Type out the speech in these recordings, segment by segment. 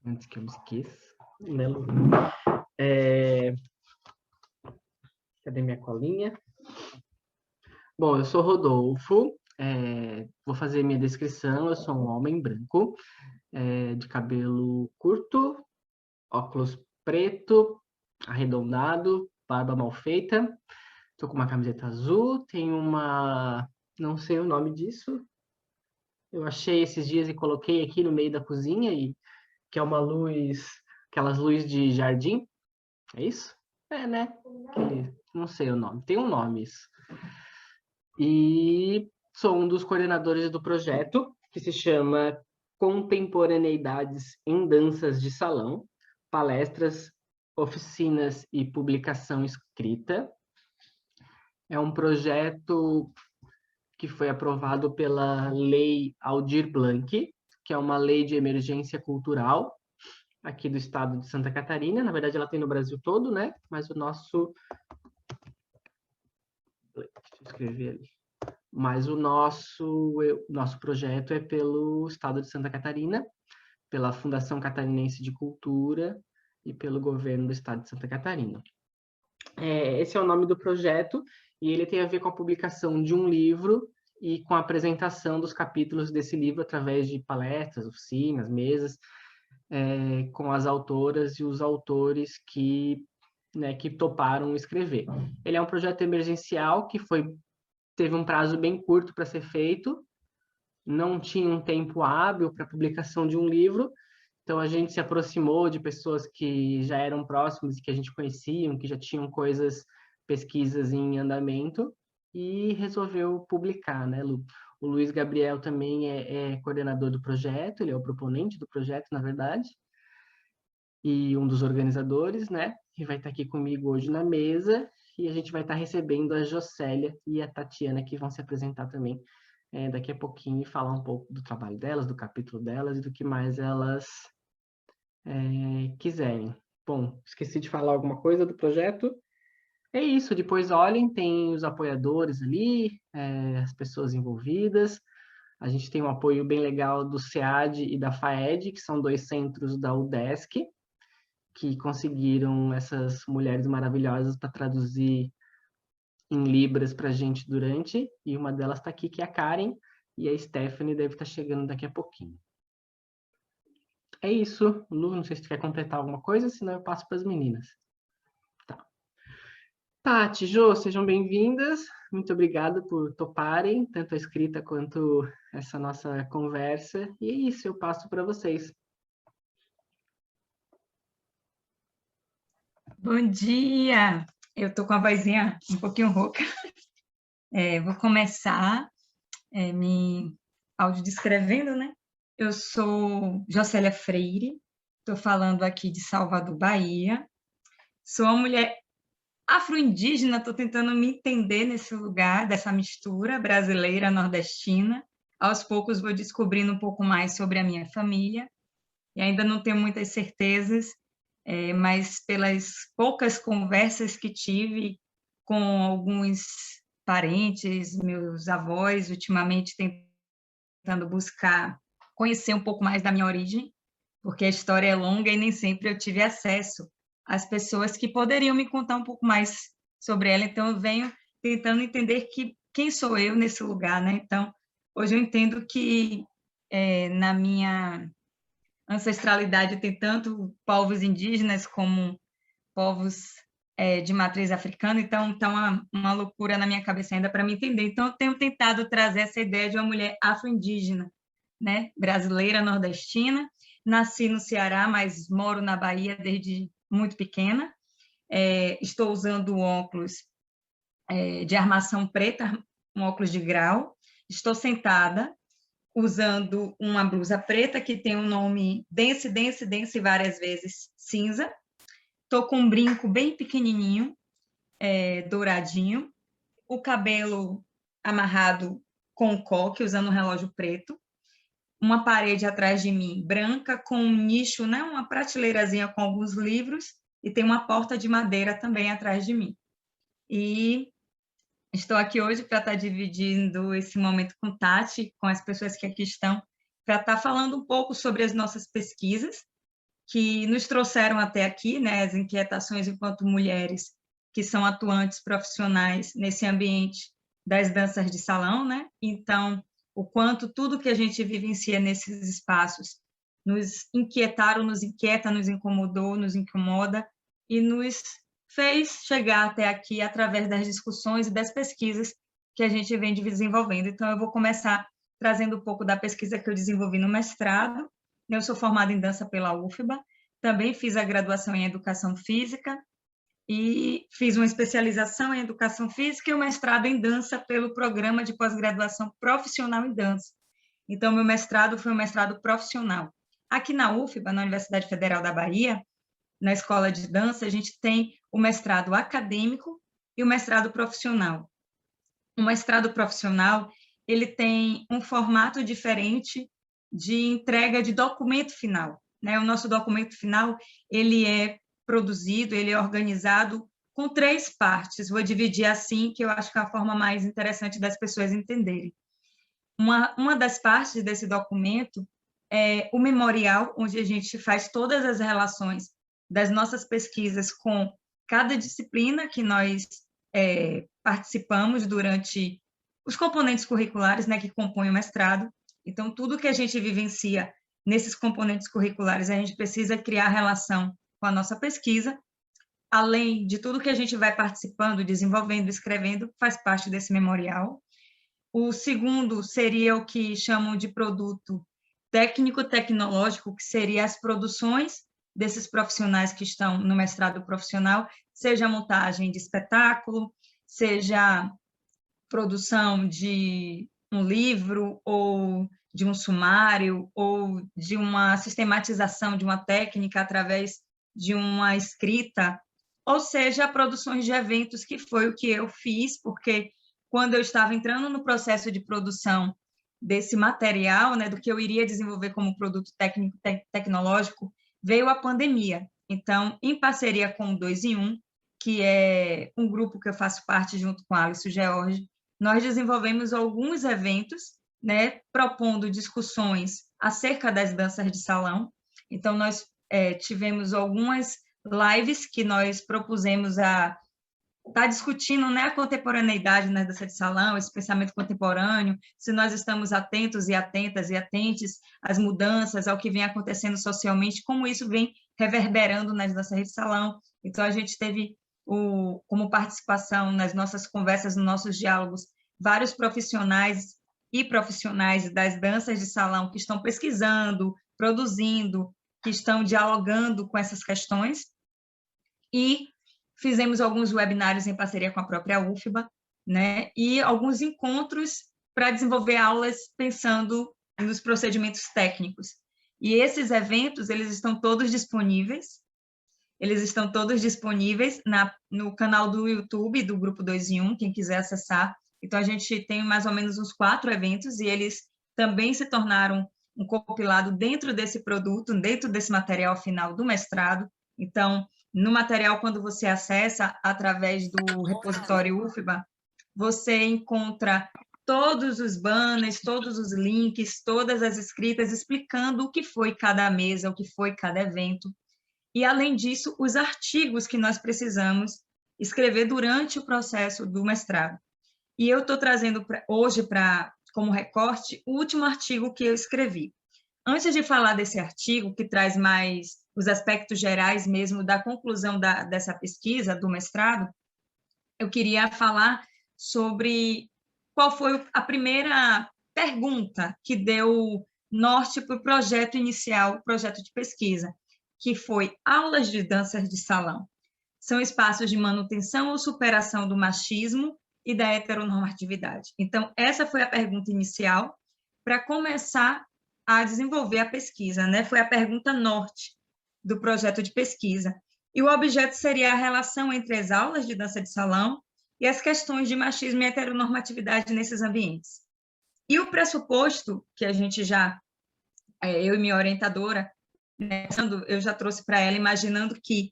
Antes que eu me esqueça, né, Lu? Cadê minha colinha? Bom, eu sou Rodolfo, vou fazer minha descrição. Eu sou um homem branco, de cabelo curto, óculos preto, arredondado, barba mal feita. Tô com uma camiseta azul, tenho uma... não sei o nome disso. Eu achei esses dias e coloquei aqui no meio da cozinha, que é uma luz, aquelas luzes de jardim, é isso? É, né? Não sei o nome, tem um nome isso. E sou um dos coordenadores do projeto, que se chama Contemporaneidades em Danças de Salão, palestras, oficinas e publicação escrita. É um projeto que foi aprovado pela Lei Aldir Blanc, que é uma lei de emergência cultural aqui do estado de Santa Catarina. Na verdade, ela tem no Brasil todo, né? Mas o nosso... Deixa eu escrever ali. Mas o nosso projeto é pelo estado de Santa Catarina, pela Fundação Catarinense de Cultura e pelo governo do estado de Santa Catarina. Esse é o nome do projeto, e ele tem a ver com a publicação de um livro e com a apresentação dos capítulos desse livro através de palestras, oficinas, mesas, com as autoras e os autores que toparam escrever. Ele é um projeto emergencial que teve um prazo bem curto para ser feito, não tinha um tempo hábil para a publicação de um livro, então a gente se aproximou de pessoas que já eram próximas e que a gente conhecia, que já tinham pesquisas em andamento, e resolveu publicar, né, Lu? O Luiz Gabriel também é coordenador do projeto, ele é o proponente do projeto, na verdade, e um dos organizadores, né? E vai estar aqui comigo hoje na mesa, e a gente vai estar recebendo a Jocélia e a Tatiana, que vão se apresentar também daqui a pouquinho e falar um pouco do trabalho delas, do capítulo delas e do que mais elas quiserem. Bom, esqueci de falar alguma coisa do projeto. É isso, depois olhem, tem os apoiadores ali, as pessoas envolvidas. A gente tem um apoio bem legal do SEAD e da FAED, que são dois centros da UDESC, que conseguiram essas mulheres maravilhosas para traduzir em Libras para a gente durante, e uma delas está aqui, que é a Karen, e a Stephanie deve estar chegando daqui a pouquinho. É isso, Lu, não sei se tu quer completar alguma coisa, senão eu passo para as meninas. Tá. Tati, Jô, sejam bem-vindas, muito obrigada por toparem, tanto a escrita quanto essa nossa conversa, e é isso, eu passo para vocês. Bom dia! Eu estou com a vozinha um pouquinho rouca. Vou começar me audiodescrevendo, né? Eu sou Jocélia Freire, estou falando aqui de Salvador, Bahia. Sou uma mulher afro-indígena, estou tentando me entender nesse lugar, dessa mistura brasileira, nordestina. Aos poucos vou descobrindo um pouco mais sobre a minha família, e ainda não tenho muitas certezas, mas pelas poucas conversas que tive com alguns parentes, meus avós, ultimamente tentando buscar conhecer um pouco mais da minha origem, porque a história é longa e nem sempre eu tive acesso às pessoas que poderiam me contar um pouco mais sobre ela. Então, eu venho tentando entender quem sou eu nesse lugar, né? Então, hoje eu entendo que na minha ancestralidade tem tanto povos indígenas como povos de matriz africana, então está uma loucura na minha cabeça ainda para me entender. Então, eu tenho tentado trazer essa ideia de uma mulher afro-indígena, né? Brasileira, nordestina. Nasci no Ceará, mas moro na Bahia desde muito pequena. Estou usando óculos de armação preta, um óculos de grau. Estou sentada, usando uma blusa preta que tem o nome Dance, Dance, Dance várias vezes cinza. Estou com um brinco bem pequenininho, douradinho. O cabelo amarrado com coque, usando um relógio preto. Uma parede atrás de mim, branca, com um nicho, né? Uma prateleirazinha com alguns livros, e tem uma porta de madeira também atrás de mim. E estou aqui hoje para estar dividindo esse momento com Tati, com as pessoas que aqui estão, para estar falando um pouco sobre as nossas pesquisas, que nos trouxeram até aqui, né, as inquietações enquanto mulheres que são atuantes profissionais nesse ambiente das danças de salão, né? Então, o quanto tudo que a gente vivencia nesses espaços nos inquietaram, nos inquieta, nos incomodou, nos incomoda e nos fez chegar até aqui através das discussões e das pesquisas que a gente vem desenvolvendo. Então, eu vou começar trazendo um pouco da pesquisa que eu desenvolvi no mestrado. Eu sou formada em dança pela UFBA, também fiz a graduação em Educação Física e fiz uma especialização em Educação Física e um mestrado em dança pelo Programa de Pós-Graduação Profissional em Dança. Então, meu mestrado foi um mestrado profissional. Aqui na UFBA, na Universidade Federal da Bahia, na Escola de Dança, a gente tem o mestrado acadêmico e o mestrado profissional. O mestrado profissional, ele tem um formato diferente de entrega de documento final, né? O nosso documento final, ele é produzido, ele é organizado com 3 partes. Vou dividir assim, que eu acho que é a forma mais interessante das pessoas entenderem. Uma das partes desse documento é o memorial, onde a gente faz todas as relações das nossas pesquisas com cada disciplina que nós participamos durante os componentes curriculares, né, que compõem o mestrado. Então, tudo que a gente vivencia nesses componentes curriculares, a gente precisa criar relação com a nossa pesquisa, além de tudo que a gente vai participando, desenvolvendo, escrevendo, faz parte desse memorial. O segundo seria o que chamam de produto técnico-tecnológico, que seria as produções desses profissionais que estão no mestrado profissional, seja montagem de espetáculo, seja produção de um livro, ou de um sumário, ou de uma sistematização de uma técnica através de uma escrita, ou seja, produções de eventos, que foi o que eu fiz, porque quando eu estava entrando no processo de produção desse material, né, do que eu iria desenvolver como produto técnico tecnológico, veio a pandemia. Então, em parceria com o 2 em 1, que é um grupo que eu faço parte junto com a Alice George, nós desenvolvemos alguns eventos, né, propondo discussões acerca das danças de salão. Então, nós tivemos algumas lives que nós propusemos a estar discutindo, né, a contemporaneidade na dança de salão, esse pensamento contemporâneo, se nós estamos atentos e atentas e atentes às mudanças, ao que vem acontecendo socialmente, como isso vem reverberando nas danças de salão. Então, a gente teve como participação nas nossas conversas, nos nossos diálogos, vários profissionais e profissionais das danças de salão que estão pesquisando, produzindo, que estão dialogando com essas questões, e fizemos alguns webinários em parceria com a própria UFBA, né, e alguns encontros para desenvolver aulas pensando nos procedimentos técnicos. E esses eventos, eles estão todos disponíveis no canal do YouTube do Grupo 2 em 1, quem quiser acessar. Então, a gente tem mais ou menos uns 4 eventos, e eles também se tornaram um compilado dentro desse produto, dentro desse material final do mestrado. Então, no material, quando você acessa através do repositório UFBA, você encontra todos os banners, todos os links, todas as escritas explicando o que foi cada mesa, o que foi cada evento. E, além disso, os artigos que nós precisamos escrever durante o processo do mestrado. E eu estou trazendo hoje, como recorte, o último artigo que eu escrevi. Antes de falar desse artigo, que traz mais os aspectos gerais mesmo da conclusão dessa pesquisa, do mestrado, eu queria falar sobre qual foi a primeira pergunta que deu norte para o projeto inicial, o projeto de pesquisa, que foi aulas de danças de salão. São espaços de manutenção ou superação do machismo e da heteronormatividade. Então, essa foi a pergunta inicial para começar a desenvolver a pesquisa, né? Foi a pergunta norte do projeto de pesquisa. E o objeto seria a relação entre as aulas de dança de salão e as questões de machismo e heteronormatividade nesses ambientes. E o pressuposto que a gente eu e minha orientadora, né, eu já trouxe para ela, imaginando que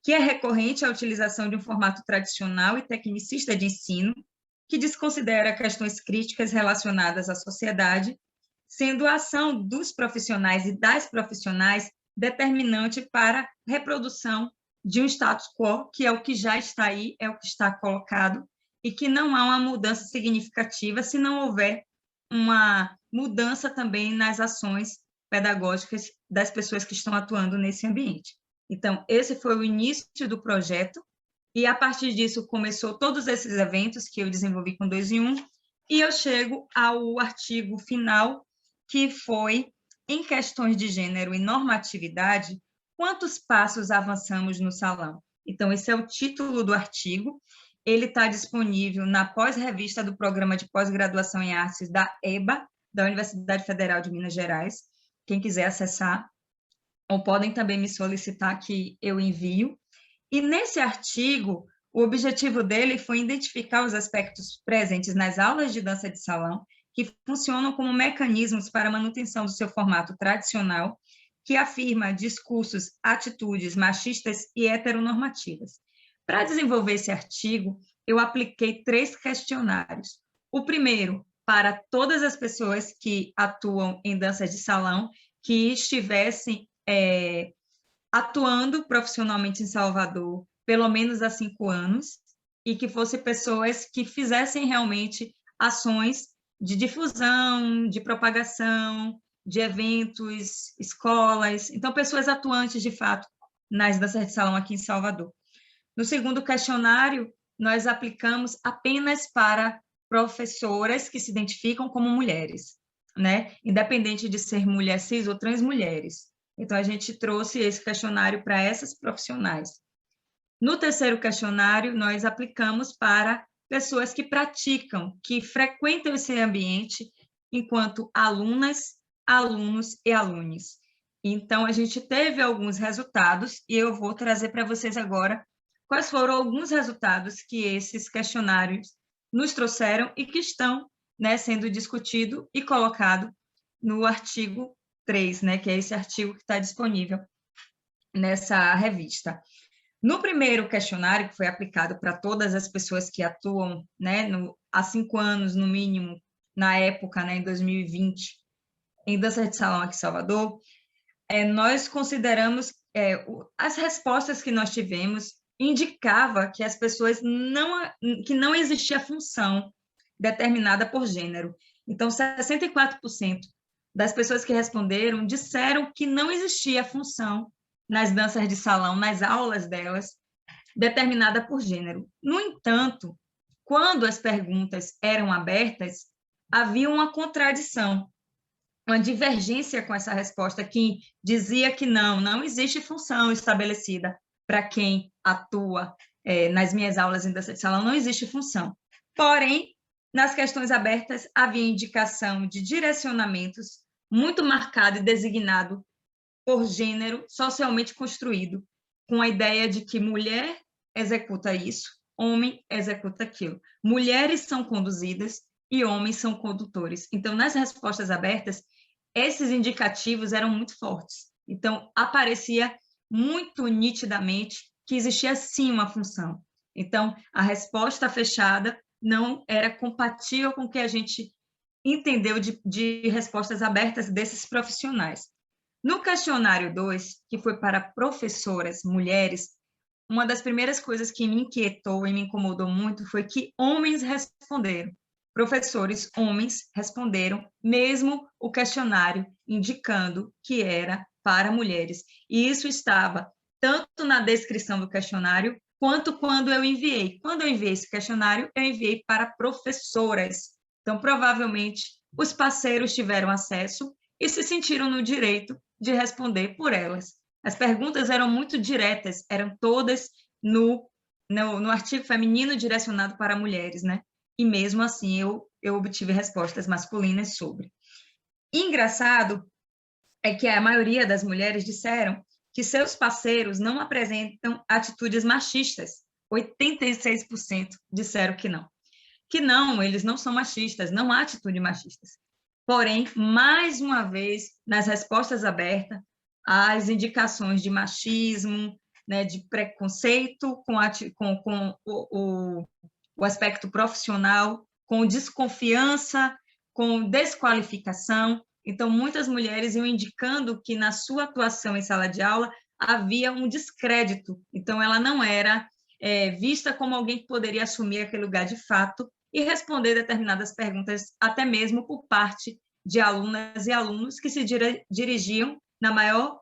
é recorrente a utilização de um formato tradicional e tecnicista de ensino, que desconsidera questões críticas relacionadas à sociedade, sendo a ação dos profissionais e das profissionais determinante para a reprodução de um status quo, que é o que já está aí, é o que está colocado, e que não há uma mudança significativa se não houver uma mudança também nas ações pedagógicas das pessoas que estão atuando nesse ambiente. Então, esse foi o início do projeto, e a partir disso começou todos esses eventos que eu desenvolvi com 2 em 1, e eu chego ao artigo final, que foi, em questões de gênero e normatividade, quantos passos avançamos no salão? Então, esse é o título do artigo, ele está disponível na pós-revista do Programa de Pós-Graduação em Artes da EBA, da Universidade Federal de Minas Gerais, quem quiser acessar, ou podem também me solicitar que eu envio. E nesse artigo, o objetivo dele foi identificar os aspectos presentes nas aulas de dança de salão, que funcionam como mecanismos para a manutenção do seu formato tradicional, que afirma discursos, atitudes machistas e heteronormativas. Para desenvolver esse artigo, eu apliquei 3 questionários. O primeiro, para todas as pessoas que atuam em dança de salão, que estivessem atuando profissionalmente em Salvador pelo menos há 5 anos, e que fossem pessoas que fizessem realmente ações de difusão, de propagação, de eventos, escolas, então pessoas atuantes de fato nas danças de salão aqui em Salvador. No segundo questionário, nós aplicamos apenas para professoras que se identificam como mulheres, né? Independente de ser mulher cis ou trans mulheres. Então, a gente trouxe esse questionário para essas profissionais. No terceiro questionário, nós aplicamos para pessoas que praticam, que frequentam esse ambiente enquanto alunas, alunos e alunes. Então, a gente teve alguns resultados e eu vou trazer para vocês agora quais foram alguns resultados que esses questionários nos trouxeram e que estão, né, sendo discutido e colocado no artigo 3, né, que é esse artigo que está disponível nessa revista. No primeiro questionário, que foi aplicado para todas as pessoas que atuam, né, há 5 anos, no mínimo, na época, né, em 2020, em dança de salão aqui em Salvador, nós consideramos, as respostas que nós tivemos indicava que as pessoas que não existia função determinada por gênero. Então, 64% das pessoas que responderam disseram que não existia função nas danças de salão, nas aulas delas, determinada por gênero. No entanto, quando as perguntas eram abertas, havia uma contradição, uma divergência com essa resposta que dizia que não existe função estabelecida para quem atua nas minhas aulas em dança de salão, não existe função. Porém, nas questões abertas, havia indicação de direcionamentos muito marcado e designado por gênero socialmente construído, com a ideia de que mulher executa isso, homem executa aquilo. Mulheres são conduzidas e homens são condutores. Então, nas respostas abertas, esses indicativos eram muito fortes. Então, aparecia muito nitidamente que existia sim uma função. Então, a resposta fechada não era compatível com o que a gente entendeu de respostas abertas desses profissionais. No questionário 2, que foi para professoras mulheres, uma das primeiras coisas que me inquietou e me incomodou muito foi que homens responderam. Professores homens responderam, mesmo o questionário indicando que era para mulheres. E isso estava tanto na descrição do questionário, quanto quando eu enviei. Quando eu enviei esse questionário, eu enviei para professoras. Então, provavelmente, os parceiros tiveram acesso e se sentiram no direito de responder por elas. As perguntas eram muito diretas, eram todas no artigo feminino direcionado para mulheres, né? E mesmo assim eu obtive respostas masculinas sobre. Engraçado é que a maioria das mulheres disseram que seus parceiros não apresentam atitudes machistas. 86% disseram que não. Que não, eles não são machistas, não há atitude machistas. Porém, mais uma vez, nas respostas abertas, as indicações de machismo, né, de preconceito com o aspecto profissional, com desconfiança, com desqualificação, Então, muitas mulheres iam indicando que na sua atuação em sala de aula havia um descrédito. Então, ela não era vista como alguém que poderia assumir aquele lugar de fato e responder determinadas perguntas, até mesmo por parte de alunas e alunos que se dirigiam, na maior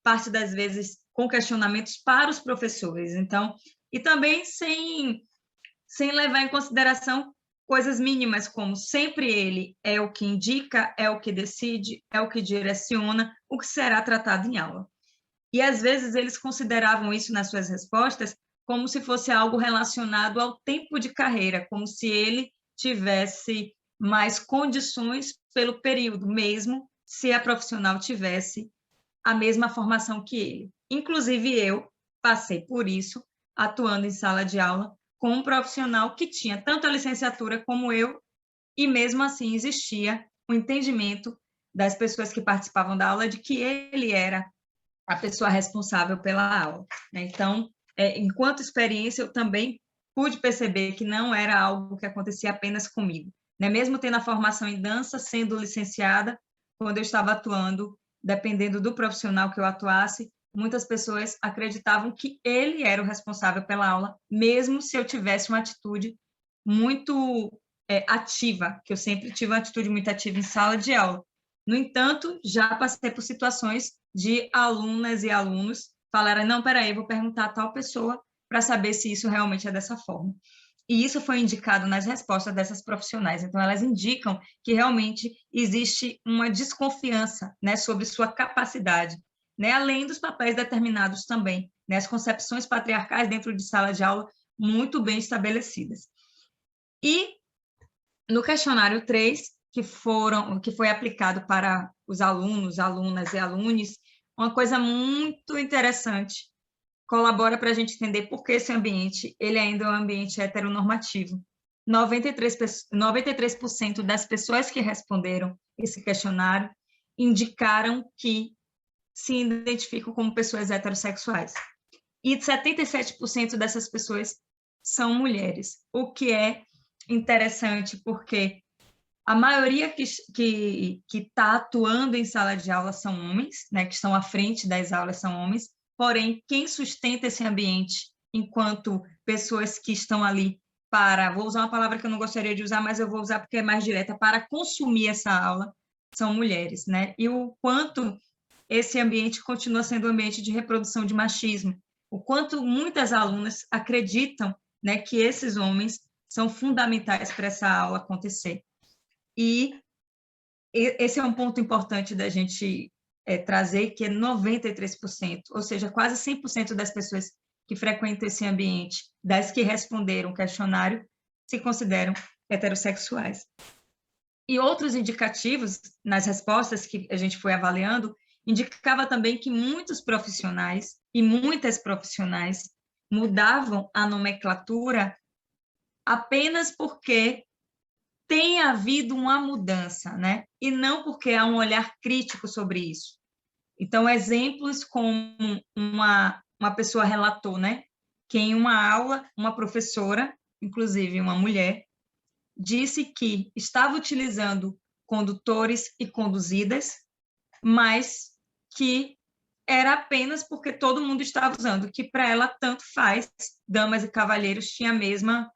parte das vezes, com questionamentos para os professores. Então, e também sem levar em consideração coisas mínimas, como sempre ele é o que indica, é o que decide, é o que direciona o que será tratado em aula. E, às vezes, eles consideravam isso nas suas respostas como se fosse algo relacionado ao tempo de carreira, como se ele tivesse mais condições pelo período, mesmo se a profissional tivesse a mesma formação que ele. Inclusive, eu passei por isso, atuando em sala de aula, com um profissional que tinha tanto a licenciatura como eu, e mesmo assim existia o entendimento das pessoas que participavam da aula de que ele era a pessoa responsável pela aula. Então, enquanto experiência, eu também pude perceber que não era algo que acontecia apenas comigo. Mesmo tendo a formação em dança, sendo licenciada, quando eu estava atuando, dependendo do profissional que eu atuasse, muitas pessoas acreditavam que ele era o responsável pela aula, mesmo se eu tivesse uma atitude muito ativa, que eu sempre tive uma atitude muito ativa em sala de aula. No entanto, já passei por situações de alunas e alunos falarem, não, peraí, vou perguntar a tal pessoa para saber se isso realmente é dessa forma. E isso foi indicado nas respostas dessas profissionais. Então, elas indicam que realmente existe uma desconfiança, sobre sua capacidade, além dos papéis determinados também, as concepções patriarcais dentro de sala de aula muito bem estabelecidas. E no questionário 3, que foi aplicado para os alunos, alunas e alunos, uma coisa muito interessante, colabora para a gente entender por que esse ambiente ele ainda é um ambiente heteronormativo. 93% das pessoas que responderam esse questionário indicaram que se identificam como pessoas heterossexuais. E 77% dessas pessoas são mulheres, o que é interessante porque a maioria que está atuando em sala de aula são homens, que estão à frente das aulas são homens, porém, quem sustenta esse ambiente enquanto pessoas que estão ali vou usar uma palavra que eu não gostaria de usar, mas eu vou usar porque é mais direta, para consumir essa aula, são mulheres, E o quanto esse ambiente continua sendo um ambiente de reprodução de machismo, o quanto muitas alunas acreditam, que esses homens são fundamentais para essa aula acontecer. E esse é um ponto importante da gente trazer, que é 93%, ou seja, quase 100% das pessoas que frequentam esse ambiente, das que responderam o questionário, se consideram heterossexuais. E outros indicativos, nas respostas que a gente foi avaliando, indicava também que muitos profissionais e muitas profissionais mudavam a nomenclatura apenas porque tem havido uma mudança, e não porque há um olhar crítico sobre isso. Então, exemplos como uma pessoa relatou, que em uma aula, uma professora, inclusive uma mulher, disse que estava utilizando condutores e conduzidas, mas que era apenas porque todo mundo estava usando, que para ela tanto faz, damas e cavalheiros tinha a mesma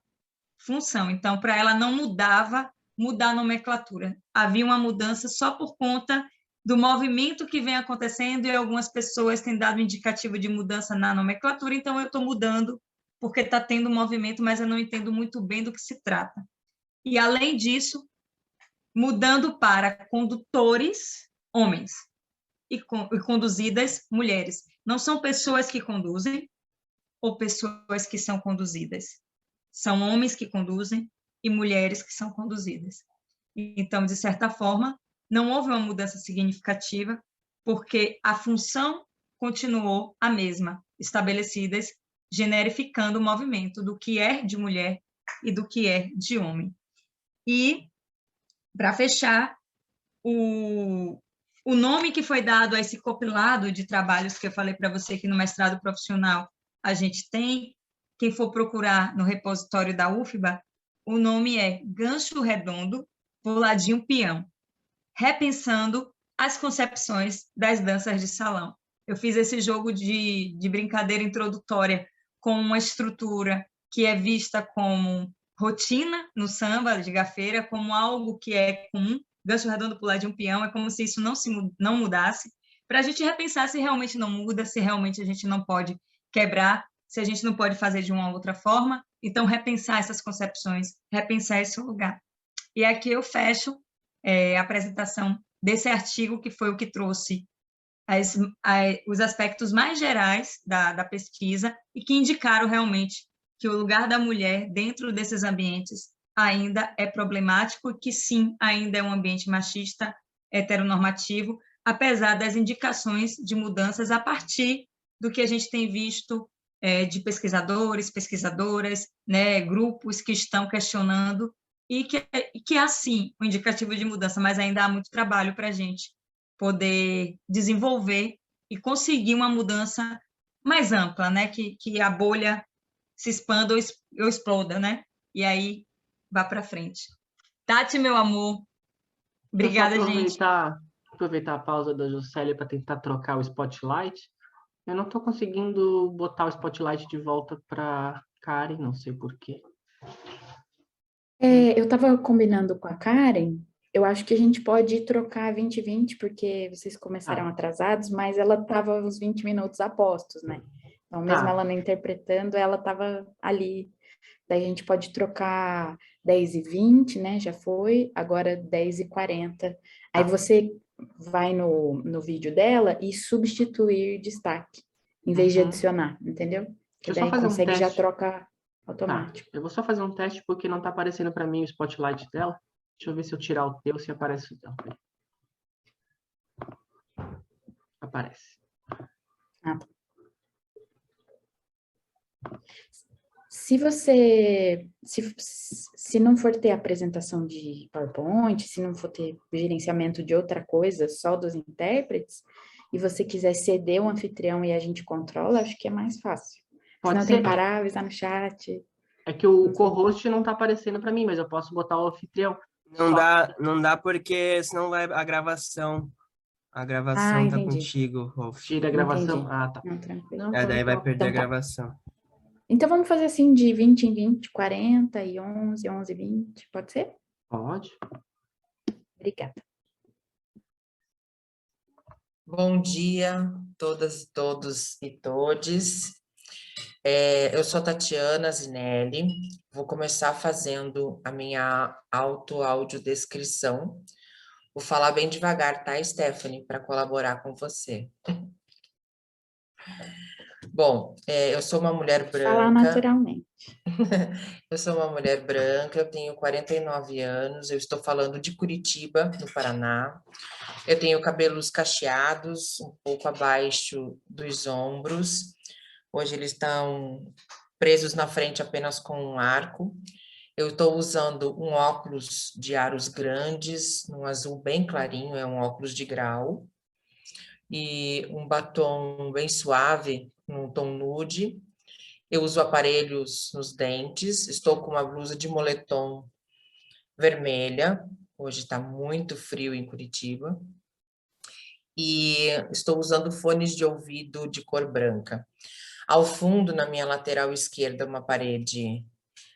função. Então, para ela não mudar a nomenclatura. Havia uma mudança só por conta do movimento que vem acontecendo e algumas pessoas têm dado indicativo de mudança na nomenclatura, então eu estou mudando porque está tendo um movimento, mas eu não entendo muito bem do que se trata. E, além disso, mudando para condutores, homens, e conduzidas, mulheres. Não são pessoas que conduzem ou pessoas que são conduzidas. São homens que conduzem e mulheres que são conduzidas. Então, de certa forma, não houve uma mudança significativa, porque a função continuou a mesma, estabelecidas, generificando o movimento do que é de mulher e do que é de homem. E, para fechar, o nome que foi dado a esse compilado de trabalhos que eu falei para você que no mestrado profissional a gente tem, quem for procurar no repositório da UFBA, o nome é Gancho Redondo, Puladinho Peão, repensando as concepções das danças de salão. Eu fiz esse jogo de brincadeira introdutória com uma estrutura que é vista como rotina no samba de gafeira, como algo que é comum, gancho redondo pular de um peão, é como se isso não mudasse, para a gente repensar se realmente não muda, se realmente a gente não pode quebrar, se a gente não pode fazer de uma outra forma. Então, repensar essas concepções, repensar esse lugar. E aqui eu fecho a apresentação desse artigo, que foi o que trouxe os aspectos mais gerais da pesquisa e que indicaram realmente que o lugar da mulher dentro desses ambientes ainda é problemático e que, sim, ainda é um ambiente machista, heteronormativo, apesar das indicações de mudanças a partir do que a gente tem visto de pesquisadores, pesquisadoras, né, grupos que estão questionando e que há, sim, um indicativo de mudança, mas ainda há muito trabalho para a gente poder desenvolver e conseguir uma mudança mais ampla, né? Que a bolha se expanda ou exploda, né? E aí vá para frente. Tati, meu amor, Deixa eu só obrigada, gente. aproveitar a pausa da Juscelia para tentar trocar o spotlight. Eu não estou conseguindo botar o spotlight de volta para Karen, não sei por quê. Eu estava combinando com a Karen, eu acho que a gente pode trocar 20 porque vocês começaram atrasados, mas ela estava uns 20 minutos a postos, né? Então, mesmo ela não interpretando, ela estava ali. Daí a gente pode trocar 10h20, né? Já foi, agora 10h40. Aí você vai no vídeo dela e substituir destaque, em vez de adicionar, entendeu? Que Deixa eu daí só fazer um consegue já teste. trocar automático. Eu vou só fazer um teste porque não está aparecendo para mim o spotlight dela. Deixa eu ver se eu tirar o teu, se aparece o teu. Aparece. Tá. Se você, se não for ter apresentação de PowerPoint, se não for ter gerenciamento de outra coisa, só dos intérpretes, e você quiser ceder o anfitrião e a gente controla, acho que é mais fácil. Pode Senão ser. tem que parar, avisar no chat. É que o co-host não está aparecendo para mim, mas eu posso botar o anfitrião. Não dá porque senão vai a gravação. A gravação tá contigo, Rolf. Tira a gravação? Entendi. Ah, tá. Não, tranquilo. Não, Daí vai perder então, a gravação. Então vamos fazer assim de 20 em 20, 40 e 11, 11 e 20, pode ser? Pode. Obrigada. Bom dia, todas, todos e todes. Eu sou Tatiana Zinelli, vou começar fazendo a minha audiodescrição. Vou falar bem devagar, tá, Stephanie, para colaborar com você. Bom, eu sou uma mulher branca. Falar naturalmente. Eu sou uma mulher branca, eu tenho 49 anos, eu estou falando de Curitiba, no Paraná. Eu tenho cabelos cacheados, um pouco abaixo dos ombros. Hoje eles estão presos na frente apenas com um arco. Eu estou usando um óculos de aros grandes, num azul bem clarinho, é um óculos de grau. E um batom bem suave, num tom nude. Eu uso aparelhos nos dentes, estou com uma blusa de moletom vermelha. Hoje está muito frio em Curitiba. E estou usando fones de ouvido de cor branca. Ao fundo, na minha lateral esquerda, uma parede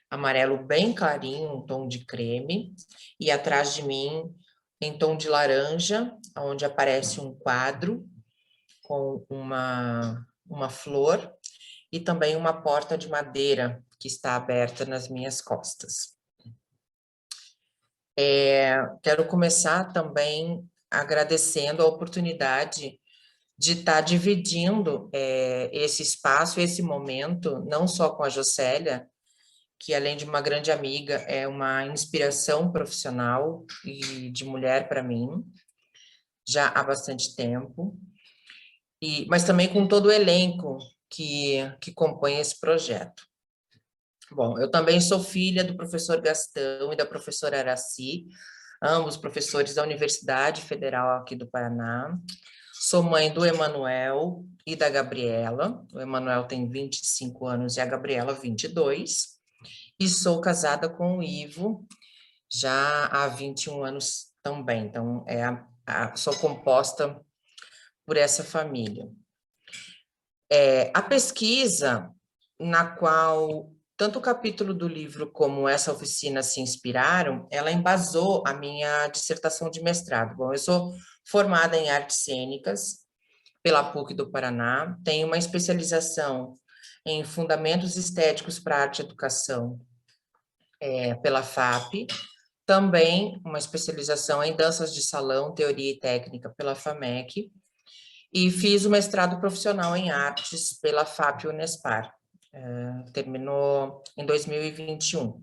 amarelo bem clarinho, um tom de creme, e atrás de mim, em tom de laranja, onde aparece um quadro com uma flor e também uma porta de madeira que está aberta nas minhas costas. Quero começar também agradecendo a oportunidade de estar dividindo esse espaço, esse momento, não só com a Juscelia, que além de uma grande amiga, é uma inspiração profissional e de mulher para mim, já há bastante tempo, mas também com todo o elenco que compõe esse projeto. Bom, eu também sou filha do professor Gastão e da professora Araci, ambos professores da Universidade Federal aqui do Paraná. Sou mãe do Emanuel e da Gabriela. O Emanuel tem 25 anos e a Gabriela 22. E sou casada com o Ivo já há 21 anos também. Então, é a sou composta por essa família. A pesquisa na qual tanto o capítulo do livro como essa oficina se inspiraram, ela embasou a minha dissertação de mestrado. Bom, eu sou formada em artes cênicas pela PUC do Paraná, tenho uma especialização em fundamentos estéticos para arte e educação pela FAP, também uma especialização em danças de salão, teoria e técnica pela FAMEC, e fiz o mestrado profissional em artes pela FAP Unespar. Terminou em 2021.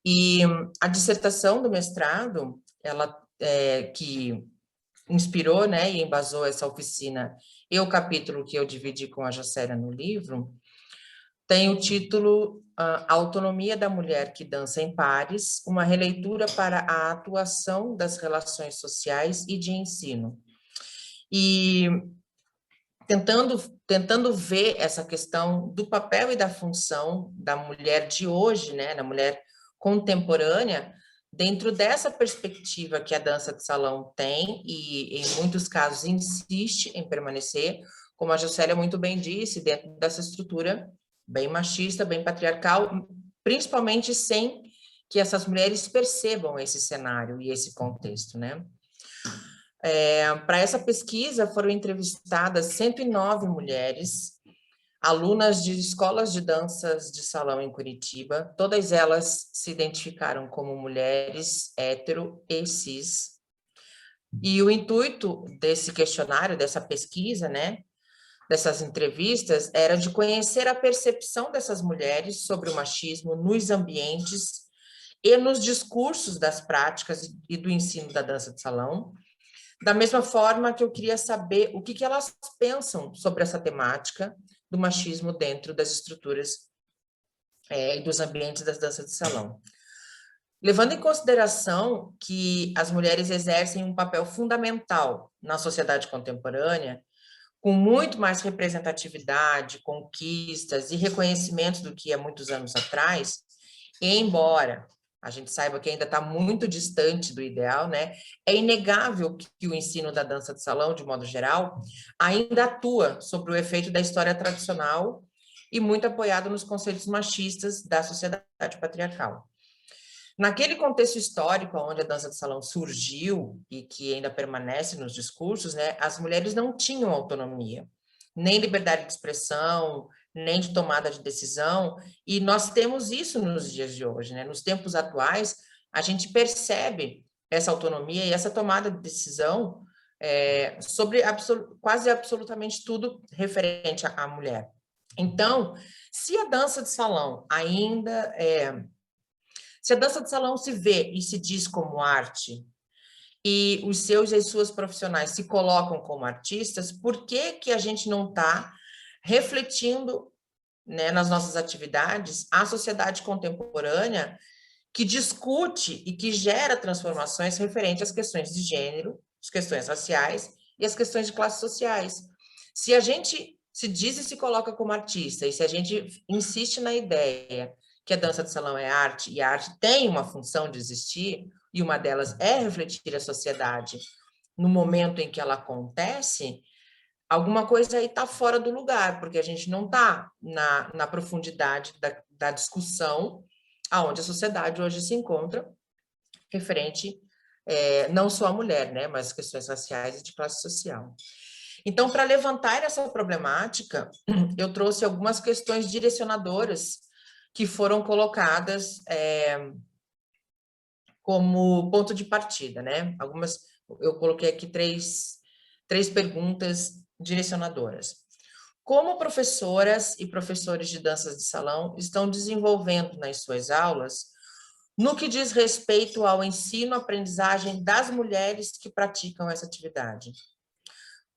E a dissertação do mestrado, ela que inspirou, né, e embasou essa oficina e o capítulo que eu dividi com a Jocélia no livro, tem o título A Autonomia da Mulher que Dança em Pares, uma releitura para a atuação das relações sociais e de ensino. E tentando ver essa questão do papel e da função da mulher de hoje, né, da mulher contemporânea, dentro dessa perspectiva que a dança de salão tem e, em muitos casos, insiste em permanecer, como a Jocélia muito bem disse, dentro dessa estrutura bem machista, bem patriarcal, principalmente sem que essas mulheres percebam esse cenário e esse contexto, né? Para essa pesquisa foram entrevistadas 109 mulheres, alunas de escolas de danças de salão em Curitiba. Todas elas se identificaram como mulheres hétero e cis. E o intuito desse questionário, dessa pesquisa, né, dessas entrevistas, era de conhecer a percepção dessas mulheres sobre o machismo nos ambientes e nos discursos das práticas e do ensino da dança de salão. Da mesma forma que eu queria saber o que elas pensam sobre essa temática do machismo dentro das estruturas e dos ambientes das danças de salão. Levando em consideração que as mulheres exercem um papel fundamental na sociedade contemporânea, com muito mais representatividade, conquistas e reconhecimento do que há muitos anos atrás, e embora a gente saiba que ainda está muito distante do ideal, né? É inegável que o ensino da dança de salão, de modo geral, ainda atua sobre o efeito da história tradicional e muito apoiado nos conceitos machistas da sociedade patriarcal. Naquele contexto histórico onde a dança de salão surgiu e que ainda permanece nos discursos, né? As mulheres não tinham autonomia, nem liberdade de expressão, nem de tomada de decisão, e nós temos isso nos dias de hoje, né? Nos tempos atuais, a gente percebe essa autonomia e essa tomada de decisão sobre quase absolutamente tudo referente à mulher. Então, se a dança de salão ainda se a dança de salão se vê e se diz como arte, e os seus e as suas profissionais se colocam como artistas, por que a gente não está refletindo, né, nas nossas atividades a sociedade contemporânea que discute e que gera transformações referentes às questões de gênero, as questões raciais e as questões de classes sociais? Se a gente se diz e se coloca como artista, e se a gente insiste na ideia que a dança de salão é arte, e a arte tem uma função de existir, e uma delas é refletir a sociedade no momento em que ela acontece, alguma coisa aí está fora do lugar, porque a gente não está na profundidade da discussão aonde a sociedade hoje se encontra, referente não só a mulher, né, mas questões raciais e de classe social. Então, para levantar essa problemática, eu trouxe algumas questões direcionadoras que foram colocadas como ponto de partida, né? Eu coloquei aqui três perguntas direcionadoras. Como professoras e professores de danças de salão estão desenvolvendo nas suas aulas no que diz respeito ao ensino-aprendizagem das mulheres que praticam essa atividade?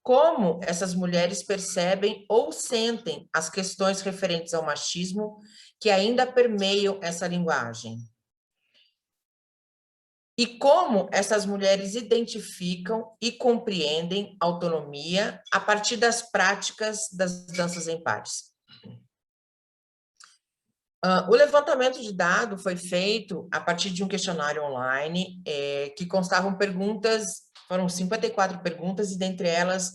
Como essas mulheres percebem ou sentem as questões referentes ao machismo que ainda permeiam essa linguagem? E como essas mulheres identificam e compreendem autonomia a partir das práticas das danças em pares? O levantamento de dados foi feito a partir de um questionário online que constavam perguntas Foram 54 perguntas, e dentre elas,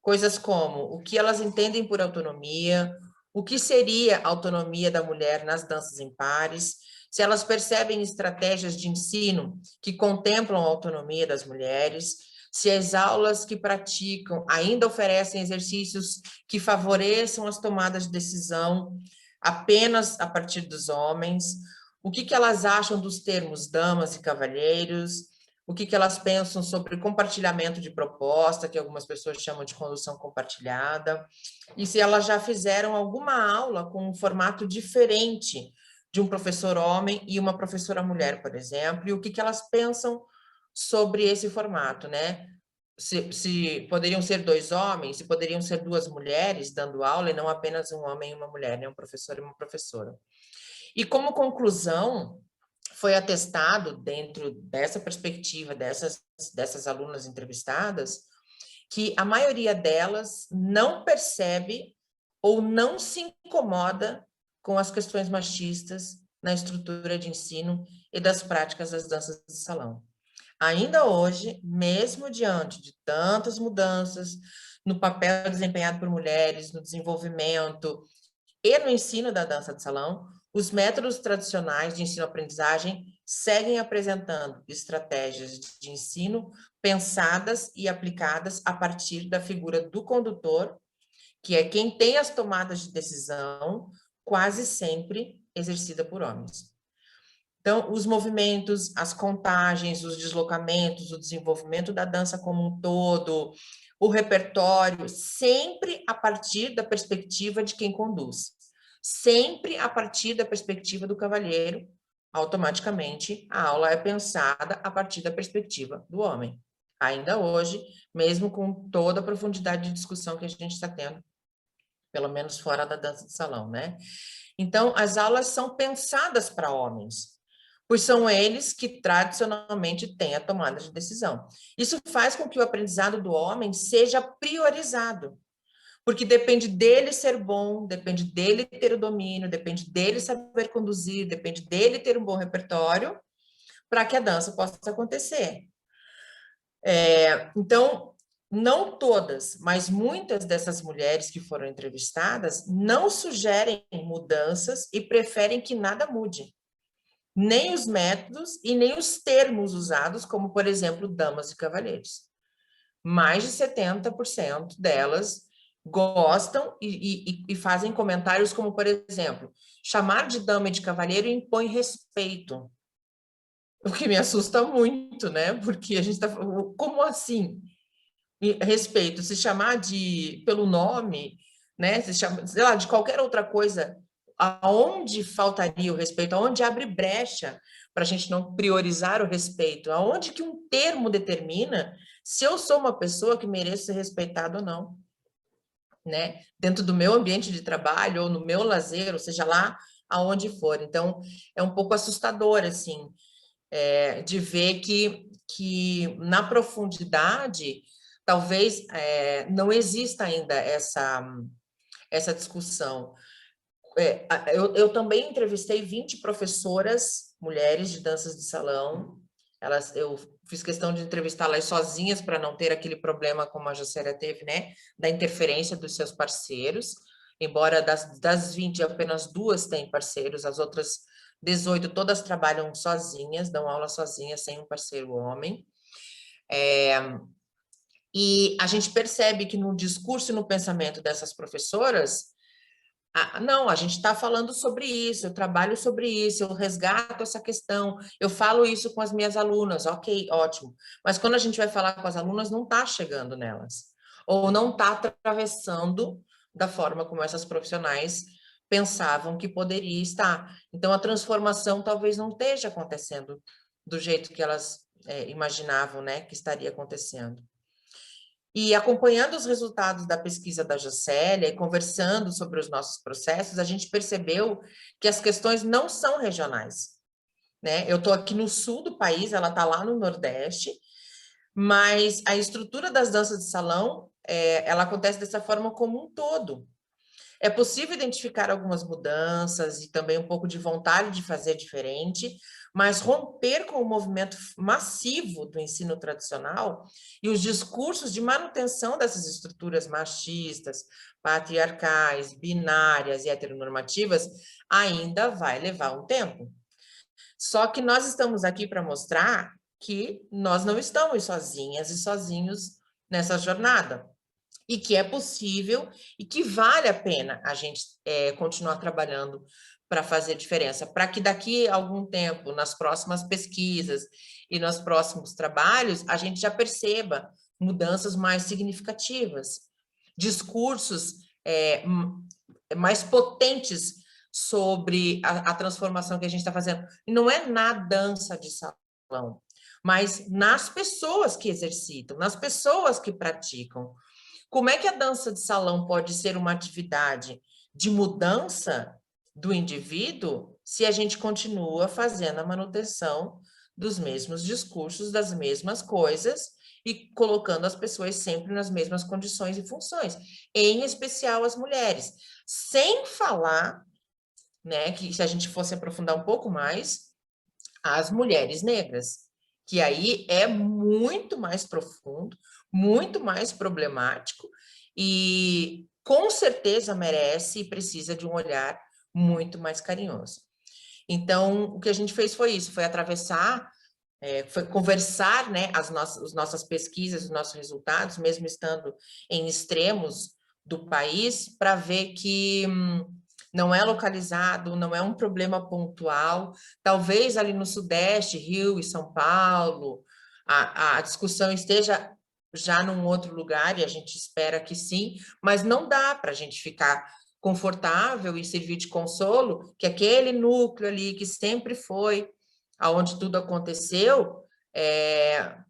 coisas como o que elas entendem por autonomia, o que seria a autonomia da mulher nas danças em pares, se elas percebem estratégias de ensino que contemplam a autonomia das mulheres, se as aulas que praticam ainda oferecem exercícios que favoreçam as tomadas de decisão apenas a partir dos homens, o que elas acham dos termos damas e cavalheiros, o que elas pensam sobre compartilhamento de proposta, que algumas pessoas chamam de condução compartilhada, e se elas já fizeram alguma aula com um formato diferente de um professor homem e uma professora mulher, por exemplo, e o que elas pensam sobre esse formato, né? Se poderiam ser 2 homens, se poderiam ser 2 mulheres dando aula, e não apenas um homem e uma mulher, né? Um professor e uma professora. E como conclusão, foi atestado, dentro dessa perspectiva dessas alunas entrevistadas, que a maioria delas não percebe ou não se incomoda com as questões machistas na estrutura de ensino e das práticas das danças de salão. Ainda hoje, mesmo diante de tantas mudanças no papel desempenhado por mulheres, no desenvolvimento e no ensino da dança de salão, os métodos tradicionais de ensino-aprendizagem seguem apresentando estratégias de ensino pensadas e aplicadas a partir da figura do condutor, que é quem tem as tomadas de decisão, quase sempre exercida por homens. Então, os movimentos, as contagens, os deslocamentos, o desenvolvimento da dança como um todo, o repertório, sempre a partir da perspectiva de quem conduz. Sempre a partir da perspectiva do cavalheiro, automaticamente a aula é pensada a partir da perspectiva do homem. Ainda hoje, mesmo com toda a profundidade de discussão que a gente está tendo, pelo menos fora da dança de salão, né? Então, as aulas são pensadas para homens, pois são eles que tradicionalmente têm a tomada de decisão. Isso faz com que o aprendizado do homem seja priorizado, porque depende dele ser bom, depende dele ter o domínio, depende dele saber conduzir, depende dele ter um bom repertório para que a dança possa acontecer. Então, não todas, mas muitas dessas mulheres que foram entrevistadas não sugerem mudanças e preferem que nada mude. Nem os métodos e nem os termos usados, como, por exemplo, damas e cavalheiros. Mais de 70% delas gostam e fazem comentários como, por exemplo, chamar de dama e de cavalheiro impõe respeito. O que me assusta muito, né? Porque a gente está falando, como assim? Respeito, se chamar pelo nome, né? Se chama, sei lá, de qualquer outra coisa, aonde faltaria o respeito, aonde abre brecha para a gente não priorizar o respeito, aonde que um termo determina se eu sou uma pessoa que mereço ser respeitada ou não, né? Dentro do meu ambiente de trabalho ou no meu lazer, ou seja lá aonde for. Então, é um pouco assustador, assim, de ver que na profundidade, talvez não exista ainda essa discussão. Eu também entrevistei 20 professoras, mulheres de danças de salão. Eu fiz questão de entrevistá-las sozinhas para não ter aquele problema como a Jocélia teve, né? Da interferência dos seus parceiros. Embora das 20, apenas 2 têm parceiros, as outras 18 todas trabalham sozinhas, dão aula sozinhas, sem um parceiro homem. E a gente percebe que no discurso e no pensamento dessas professoras, não, a gente está falando sobre isso, eu trabalho sobre isso, eu resgato essa questão, eu falo isso com as minhas alunas, ok, ótimo. Mas quando a gente vai falar com as alunas, não está chegando nelas, ou não está atravessando da forma como essas profissionais pensavam que poderia estar. Então, a transformação talvez não esteja acontecendo do jeito que elas imaginavam, né, que estaria acontecendo. E acompanhando os resultados da pesquisa da Jocélia e conversando sobre os nossos processos, a gente percebeu que as questões não são regionais, né? Eu estou aqui no sul do país, ela está lá no Nordeste, mas a estrutura das danças de salão, ela acontece dessa forma como um todo. É possível identificar algumas mudanças e também um pouco de vontade de fazer diferente, mas romper com o movimento massivo do ensino tradicional e os discursos de manutenção dessas estruturas machistas, patriarcais, binárias e heteronormativas ainda vai levar um tempo. Só que nós estamos aqui para mostrar que nós não estamos sozinhas e sozinhos nessa jornada, e que é possível e que vale a pena a gente continuar trabalhando para fazer diferença, para que daqui a algum tempo, nas próximas pesquisas e nos próximos trabalhos, a gente já perceba mudanças mais significativas, discursos mais potentes sobre a transformação que a gente está fazendo. E não é na dança de salão, mas nas pessoas que exercitam, nas pessoas que praticam. Como é que a dança de salão pode ser uma atividade de mudança do indivíduo se a gente continua fazendo a manutenção dos mesmos discursos, das mesmas coisas e colocando as pessoas sempre nas mesmas condições e funções, em especial as mulheres, sem falar, né, que se a gente fosse aprofundar um pouco mais, as mulheres negras, que aí é muito mais profundo, muito mais problemático e com certeza merece e precisa de um olhar muito mais carinhoso. Então, o que a gente fez foi isso, foi atravessar, foi conversar, né, as nossas pesquisas, os nossos resultados, mesmo estando em extremos do país, para ver que não é localizado, não é um problema pontual. Talvez ali no Sudeste, Rio e São Paulo, a discussão esteja já num outro lugar, e a gente espera que sim, mas não dá para a gente ficar confortável e servir de consolo que aquele núcleo ali que sempre foi aonde tudo aconteceu,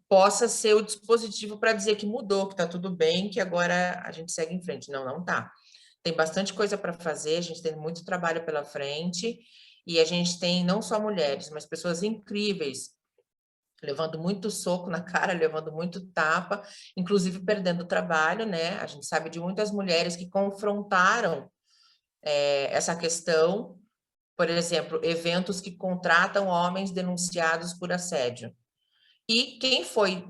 possa ser o dispositivo para dizer que mudou, que está tudo bem, que agora a gente segue em frente. Não, não está. Tem bastante coisa para fazer, a gente tem muito trabalho pela frente, e a gente tem não só mulheres, mas pessoas incríveis, levando muito soco na cara, levando muito tapa, inclusive perdendo o trabalho, né? A gente sabe de muitas mulheres que confrontaram essa questão, por exemplo, eventos que contratam homens denunciados por assédio. E quem foi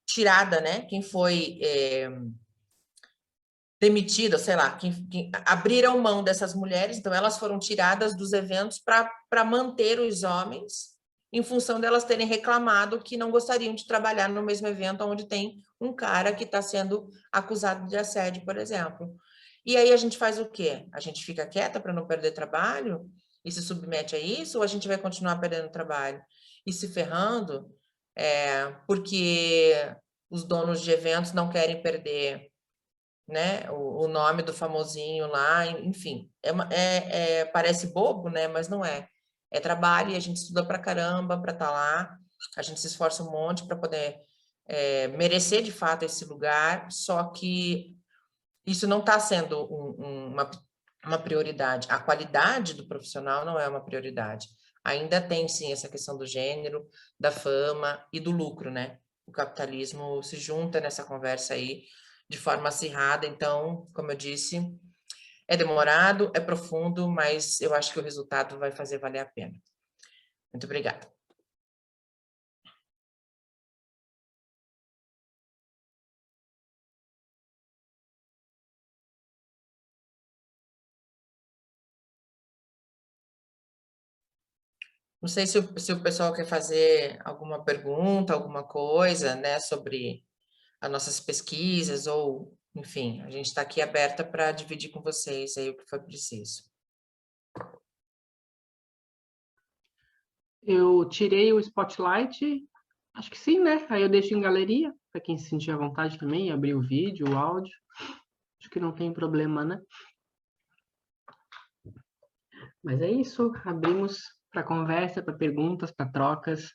tirada, né? Quem foi demitida, sei lá, quem abriram mão dessas mulheres, então elas foram tiradas dos eventos para manter os homens, em função delas terem reclamado que não gostariam de trabalhar no mesmo evento onde tem um cara que está sendo acusado de assédio, por exemplo. E aí a gente faz o quê? A gente fica quieta para não perder trabalho e se submete a isso, ou a gente vai continuar perdendo trabalho e se ferrando porque os donos de eventos não querem perder, né, o nome do famosinho lá, enfim. Parece bobo, né, mas não é. É trabalho e a gente estuda pra caramba para estar lá, a gente se esforça um monte para poder merecer de fato esse lugar, só que isso não está sendo uma prioridade. A qualidade do profissional não é uma prioridade. Ainda tem, sim, essa questão do gênero, da fama e do lucro, né? O capitalismo se junta nessa conversa aí de forma acirrada. Então, como eu disse, é demorado, é profundo, mas eu acho que o resultado vai fazer valer a pena. Muito obrigada. Não sei se o pessoal quer fazer alguma pergunta, alguma coisa, né, sobre as nossas pesquisas, ou, enfim, a gente está aqui aberta para dividir com vocês aí o que for preciso. Eu tirei o spotlight, acho que sim, né? Aí eu deixo em galeria, para quem se sentir à vontade também, abrir o vídeo, o áudio. Acho que não tem problema, né? Mas é isso, abrimos para conversa, para perguntas, para trocas.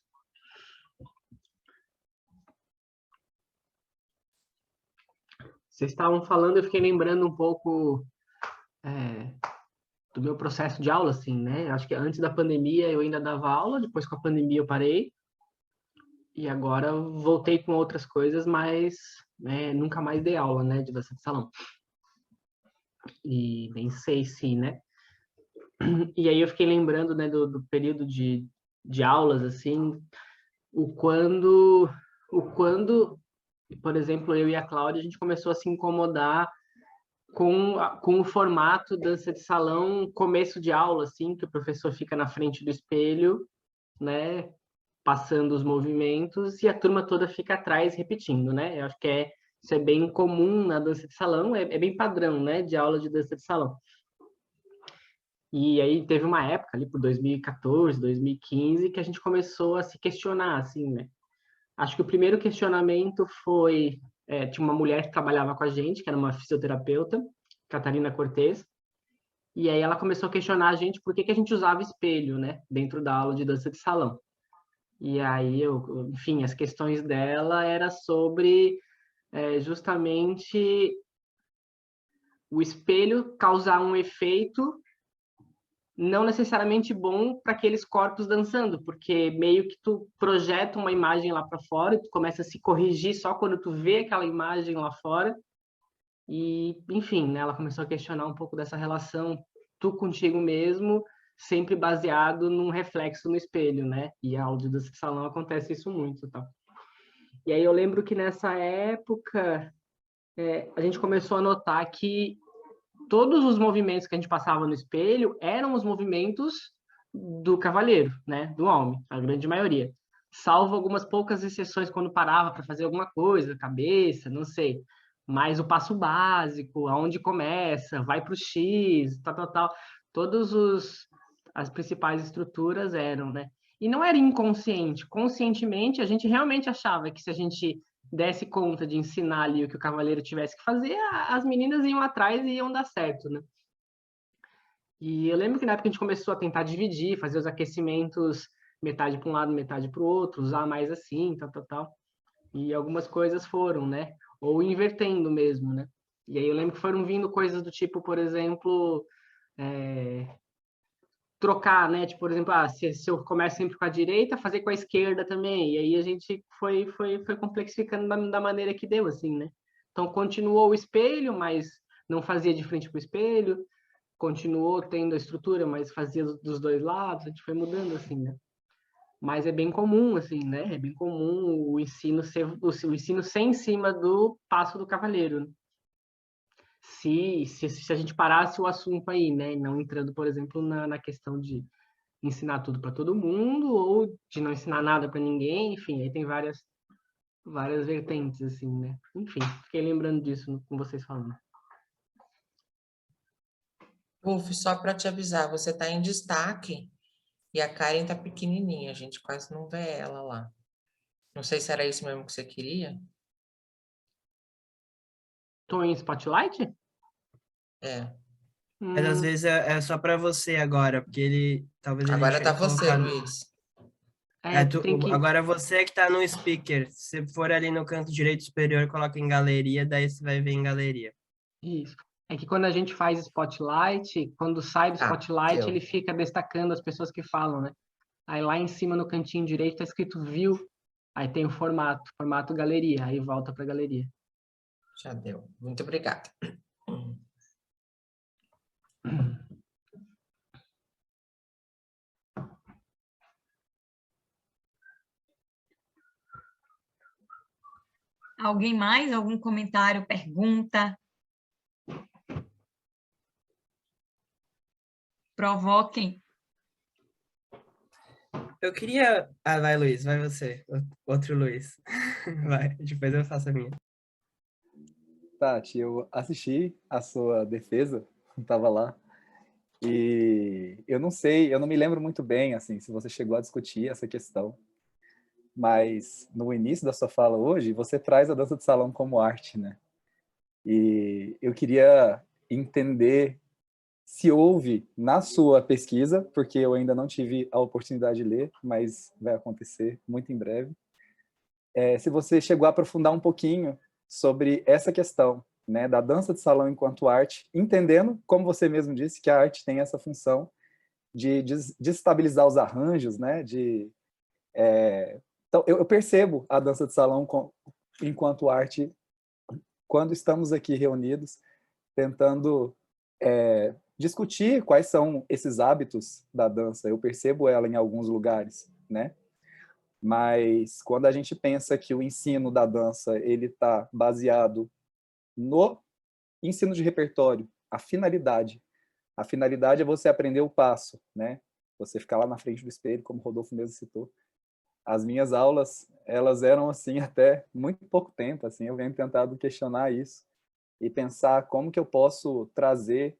Vocês estavam falando, eu fiquei lembrando um pouco do meu processo de aula, assim, né? Acho que antes da pandemia eu ainda dava aula, depois com a pandemia eu parei. E agora eu voltei com outras coisas, mas nunca mais dei aula, né, de dança de salão. e nem sei se, né? E aí eu fiquei lembrando, né, do período de aulas, assim, o quando, por exemplo, eu e a Cláudia, a gente começou a se incomodar com o formato dança de salão, começo de aula, assim, que o professor fica na frente do espelho, né, passando os movimentos, e a turma toda fica atrás repetindo, né? Eu acho que isso é bem comum na dança de salão, é bem padrão, né, de aula de dança de salão. E aí teve uma época ali por 2014, 2015 que a gente começou a se questionar, assim, né? Acho que o primeiro questionamento foi, tinha uma mulher que trabalhava com a gente, que era uma fisioterapeuta, Catarina Cortez, e aí ela começou a questionar a gente por que a gente usava espelho, né, dentro da aula de dança de salão. E aí, enfim, as questões dela era sobre justamente o espelho causar um efeito não necessariamente bom para aqueles corpos dançando, porque meio que tu projeta uma imagem lá para fora e tu começa a se corrigir só quando tu vê aquela imagem lá fora. E, enfim, né, ela começou a questionar um pouco dessa relação tu contigo mesmo, sempre baseado num reflexo no espelho, né? E a aula de dança de salão acontece isso muito, tá? E aí eu lembro que nessa época a gente começou a notar que todos os movimentos que a gente passava no espelho eram os movimentos do cavaleiro, né? Do homem, a grande maioria. Salvo algumas poucas exceções quando parava para fazer alguma coisa, cabeça, não sei. Mas o passo básico, aonde começa, vai para o X, tal, tal, tal. As principais estruturas eram, né? E não era inconsciente. Conscientemente, a gente realmente achava que se a gente desse conta de ensinar ali o que o cavaleiro tivesse que fazer, as meninas iam atrás e iam dar certo, né? E eu lembro que na época a gente começou a tentar dividir, fazer os aquecimentos metade para um lado, metade para o outro, usar mais assim, tal, tal, tal. E algumas coisas foram, né? Ou invertendo mesmo, né? E aí eu lembro que foram vindo coisas do tipo, por exemplo, trocar, né? Tipo, por exemplo, se eu começo sempre com a direita, fazer com a esquerda também. E aí a gente foi complexificando da maneira que deu, assim, né? Então, continuou o espelho, mas não fazia de frente para o espelho. Continuou tendo a estrutura, mas fazia dos dois lados. A gente foi mudando, assim, né? Mas é bem comum, assim, né? É bem comum o ensino ser em cima do passo do cavaleiro, né? Se a gente parasse o assunto aí, né? Não entrando, por exemplo, na questão de ensinar tudo para todo mundo ou de não ensinar nada para ninguém, enfim, aí tem várias vertentes, assim, né? Enfim, fiquei lembrando disso com vocês falando. Ruf, só para te avisar, você está em destaque e a Karen está pequenininha, a gente quase não vê ela lá. Não sei se era isso mesmo que você queria. Tô em Spotlight? É. Mas às vezes é só para você agora, porque talvez ele Agora tá tinha você, colocado. Luiz. Tem que... Agora você que tá no speaker. Se for ali no canto direito superior, coloca em galeria, daí você vai ver em galeria. Isso. É que quando a gente faz Spotlight, quando sai do Ah, Spotlight, ele deu. fica destacando as pessoas que falam, né? Aí lá em cima, no cantinho direito, tá escrito View. Aí tem o formato galeria. Aí volta para galeria. Já deu. Muito obrigada. Alguém mais? Algum comentário, pergunta? Provoquem. Eu queria. Ah, vai, Luiz, vai você. Outro Luiz. Vai, depois eu faço a minha. Tati, eu assisti a sua defesa, estava lá, e eu não sei, eu não me lembro muito bem, assim, se você chegou a discutir essa questão, mas no início da sua fala hoje, você traz a dança de salão como arte, né? E eu queria entender se houve na sua pesquisa, porque eu ainda não tive a oportunidade de ler, mas vai acontecer muito em breve, se você chegou a aprofundar um pouquinho sobre essa questão, né, da dança de salão enquanto arte, entendendo, como você mesmo disse, que a arte tem essa função de desestabilizar os arranjos, né, então eu percebo a dança de salão enquanto arte quando estamos aqui reunidos, tentando discutir quais são esses hábitos da dança. Eu percebo ela em alguns lugares, né? Mas quando a gente pensa que o ensino da dança ele está baseado no ensino de repertório, a finalidade é você aprender o passo, né? Você ficar lá na frente do espelho, como o Rodolfo mesmo citou. As minhas aulas, elas eram assim até muito pouco tempo, assim, eu venho tentado questionar isso e pensar como que eu posso trazer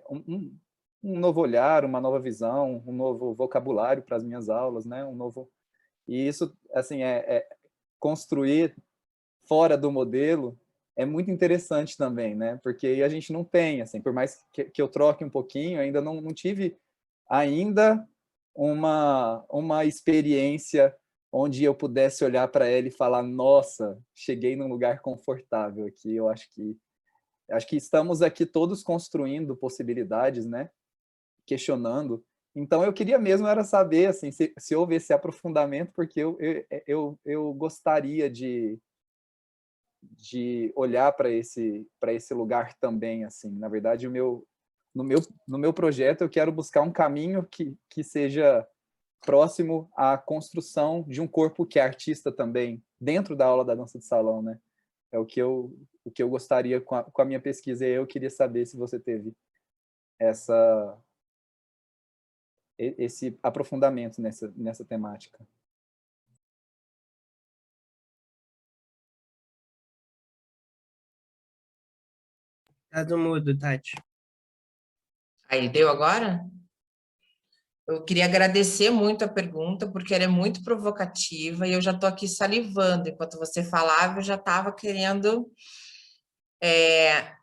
um novo olhar, uma nova visão, um novo vocabulário para as minhas aulas, né? E isso, assim, construir fora do modelo é muito interessante também, né? Porque aí a gente não tem, assim, por mais que eu troque um pouquinho, ainda não tive ainda uma experiência onde eu pudesse olhar para ela e falar, nossa, cheguei num lugar confortável aqui. Eu acho que estamos aqui todos construindo possibilidades, né? Questionando. Então, eu queria mesmo era saber assim, se houve esse aprofundamento, porque eu gostaria de olhar para esse lugar também. Assim. Na verdade, no meu projeto, eu quero buscar um caminho que seja próximo à construção de um corpo que é artista também, dentro da aula da dança de salão, né? É o que eu gostaria com a minha pesquisa. E eu queria saber se você teve esse aprofundamento nessa temática. Tá do mudo, Tati. Aí, deu agora? Eu queria agradecer muito a pergunta, porque ela é muito provocativa e eu já estou aqui salivando. Enquanto você falava, eu já estava querendo...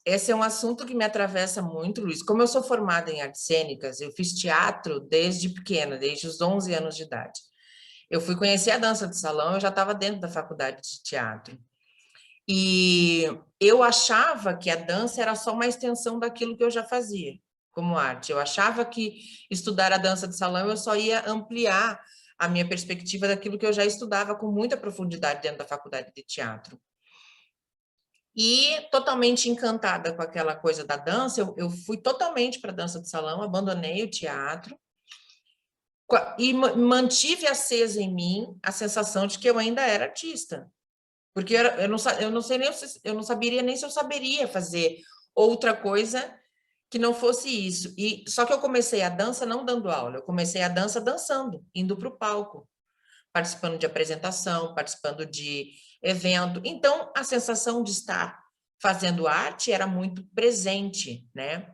esse é um assunto que me atravessa muito, Luiz. Como eu sou formada em artes cênicas, eu fiz teatro desde pequena, desde os 11 anos de idade. Eu fui conhecer a dança de salão, eu já estava dentro da faculdade de teatro. E eu achava que a dança era só uma extensão daquilo que eu já fazia como arte. Eu achava que estudar a dança de salão eu só ia ampliar a minha perspectiva daquilo que eu já estudava com muita profundidade dentro da faculdade de teatro. E totalmente encantada com aquela coisa da dança, eu fui totalmente para a dança de salão, abandonei o teatro e mantive acesa em mim a sensação de que eu ainda era artista. Porque eu não sei nem, eu não saberia nem se eu saberia fazer outra coisa que não fosse isso. E só que eu comecei a dança não dando aula, eu comecei a dança dançando, indo para o palco, participando de apresentação, participando de evento. Então, a sensação de estar fazendo arte era muito presente, né?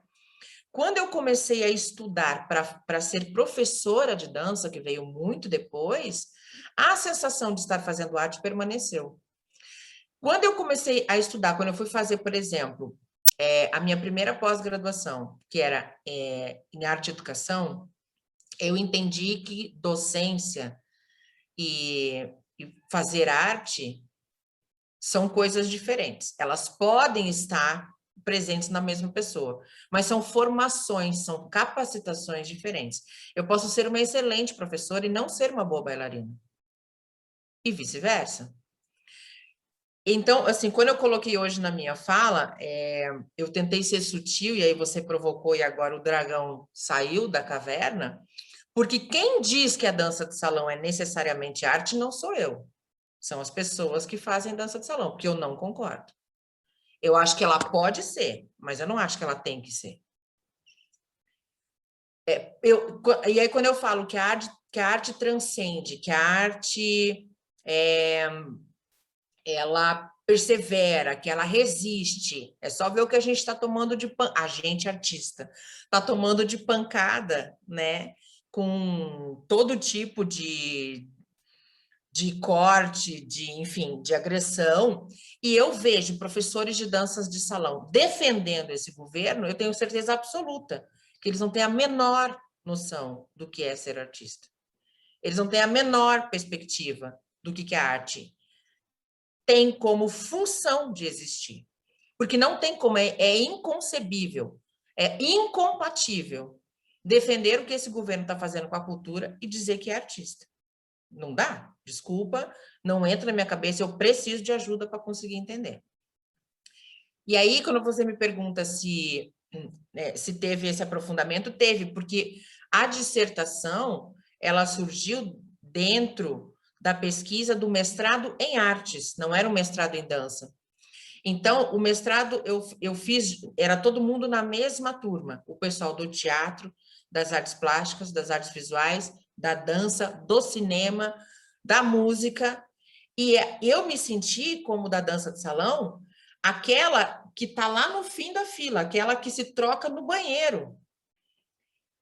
Quando eu comecei a estudar para ser professora de dança, que veio muito depois, a sensação de estar fazendo arte permaneceu. Quando eu comecei a estudar, quando eu fui fazer, por exemplo, a minha primeira pós-graduação, que era em arte e educação, eu entendi que docência e fazer arte são coisas diferentes. Elas podem estar presentes na mesma pessoa, mas são formações, são capacitações diferentes. Eu posso ser uma excelente professora e não ser uma boa bailarina. E vice-versa. Então, assim, quando eu coloquei hoje na minha fala, eu tentei ser sutil, e aí você provocou, e agora o dragão saiu da caverna, porque quem diz que a dança de salão é necessariamente arte não sou eu. São as pessoas que fazem dança de salão, porque eu não concordo. Eu acho que ela pode ser, mas eu não acho que ela tem que ser. E aí, quando eu falo que a arte transcende, que a arte... ela persevera, que ela resiste. É só ver o que a gente está tomando de a gente artista está tomando de pancada, né? Com todo tipo de corte, enfim, de agressão. E eu vejo professores de danças de salão defendendo esse governo, eu tenho certeza absoluta que eles não têm a menor noção do que é ser artista. Eles não têm a menor perspectiva do que é arte tem como função de existir. Porque não tem como, é inconcebível, é incompatível defender o que esse governo está fazendo com a cultura e dizer que é artista. Não dá, desculpa, não entra na minha cabeça, eu preciso de ajuda para conseguir entender. E aí, quando você me pergunta se teve esse aprofundamento, teve, porque a dissertação, ela surgiu dentro da pesquisa do mestrado em artes, não era um mestrado em dança. Então, o mestrado eu fiz, era todo mundo na mesma turma, o pessoal do teatro, das artes plásticas, das artes visuais, da dança, do cinema, da música, e eu me senti, como da dança de salão, aquela que está lá no fim da fila, aquela que se troca no banheiro.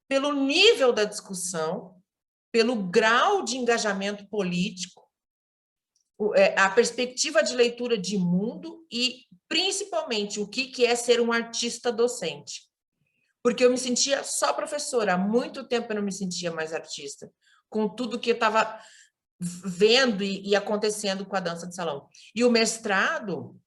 Pelo nível da discussão, pelo grau de engajamento político, a perspectiva de leitura de mundo e, principalmente, o que é ser um artista docente. Porque eu me sentia só professora, há muito tempo eu não me sentia mais artista, com tudo que eu estava vendo e acontecendo com a dança de salão. E o mestrado,